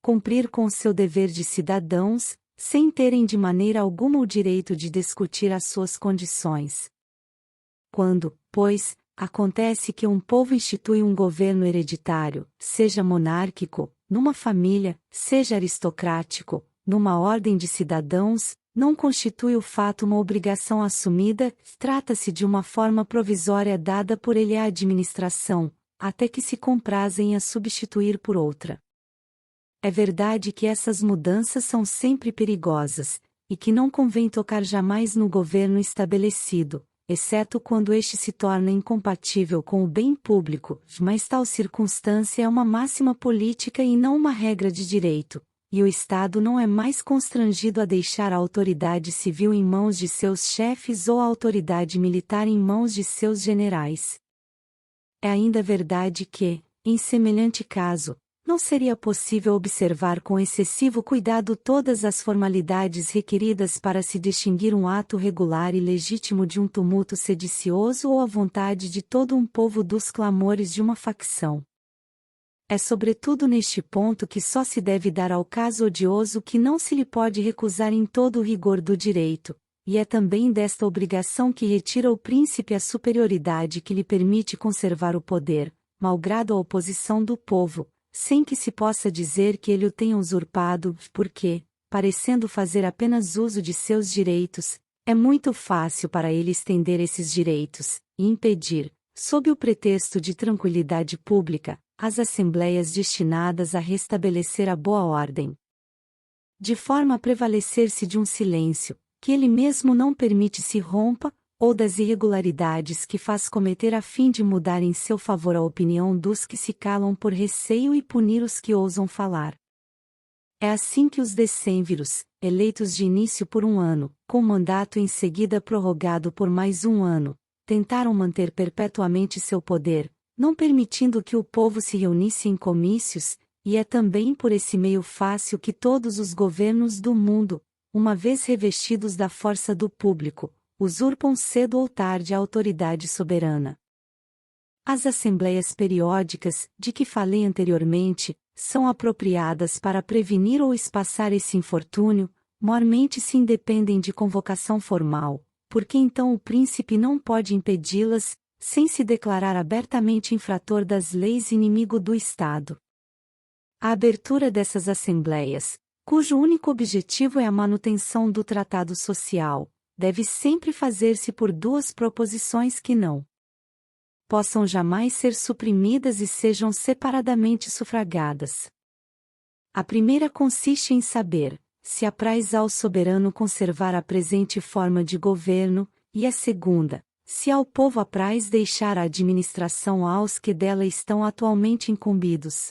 cumprir com o seu dever de cidadãos, sem terem de maneira alguma o direito de discutir as suas condições. Quando, pois, acontece que um povo institui um governo hereditário, seja monárquico, numa família, seja aristocrático, numa ordem de cidadãos, não constitui o fato uma obrigação assumida, trata-se de uma forma provisória dada por ele à administração, até que se comprazem a substituir por outra. É verdade que essas mudanças são sempre perigosas, e que não convém tocar jamais no governo estabelecido, exceto quando este se torna incompatível com o bem público, mas tal circunstância é uma máxima política e não uma regra de direito, e o Estado não é mais constrangido a deixar a autoridade civil em mãos de seus chefes ou a autoridade militar em mãos de seus generais. É ainda verdade que, em semelhante caso, não seria possível observar com excessivo cuidado todas as formalidades requeridas para se distinguir um ato regular e legítimo de um tumulto sedicioso ou a vontade de todo um povo dos clamores de uma facção. É sobretudo neste ponto que só se deve dar ao caso odioso que não se lhe pode recusar em todo o rigor do direito, e é também desta obrigação que retira ao príncipe a superioridade que lhe permite conservar o poder, malgrado a oposição do povo, sem que se possa dizer que ele o tenha usurpado, porque, parecendo fazer apenas uso de seus direitos, é muito fácil para ele estender esses direitos, e impedir, sob o pretexto de tranquilidade pública, as assembleias destinadas a restabelecer a boa ordem. De forma a prevalecer-se de um silêncio, que ele mesmo não permite se rompa, ou das irregularidades que faz cometer a fim de mudar em seu favor a opinião dos que se calam por receio e punir os que ousam falar. É assim que os decêmviros, eleitos de início por um ano, com mandato em seguida prorrogado por mais um ano, tentaram manter perpetuamente seu poder, não permitindo que o povo se reunisse em comícios, e é também por esse meio fácil que todos os governos do mundo, uma vez revestidos da força do público, usurpam cedo ou tarde a autoridade soberana. As assembleias periódicas, de que falei anteriormente, são apropriadas para prevenir ou espaçar esse infortúnio, mormente se independem de convocação formal, porque então o príncipe não pode impedi-las, sem se declarar abertamente infrator das leis e inimigo do Estado. A abertura dessas assembleias, cujo único objetivo é a manutenção do tratado social, deve sempre fazer-se por duas proposições que não possam jamais ser suprimidas e sejam separadamente sufragadas. A primeira consiste em saber, se apraz ao soberano conservar a presente forma de governo, e a segunda, se ao povo apraz deixar a administração aos que dela estão atualmente incumbidos.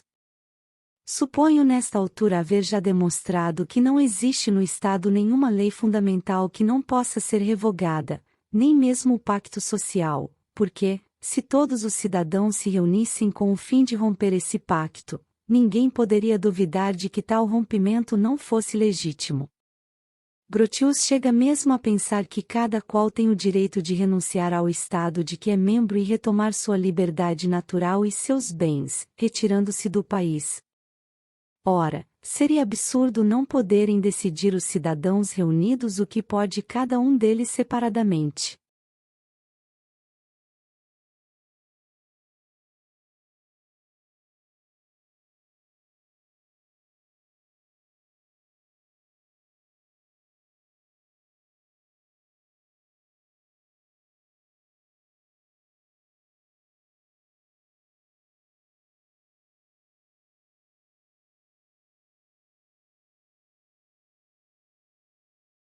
Suponho nesta altura haver já demonstrado que não existe no Estado nenhuma lei fundamental que não possa ser revogada, nem mesmo o pacto social, porque, se todos os cidadãos se reunissem com o fim de romper esse pacto, ninguém poderia duvidar de que tal rompimento não fosse legítimo. Grotius chega mesmo a pensar que cada qual tem o direito de renunciar ao Estado de que é membro e retomar sua liberdade natural e seus bens, retirando-se do país. Ora, seria absurdo não poderem decidir os cidadãos reunidos o que pode cada um deles separadamente.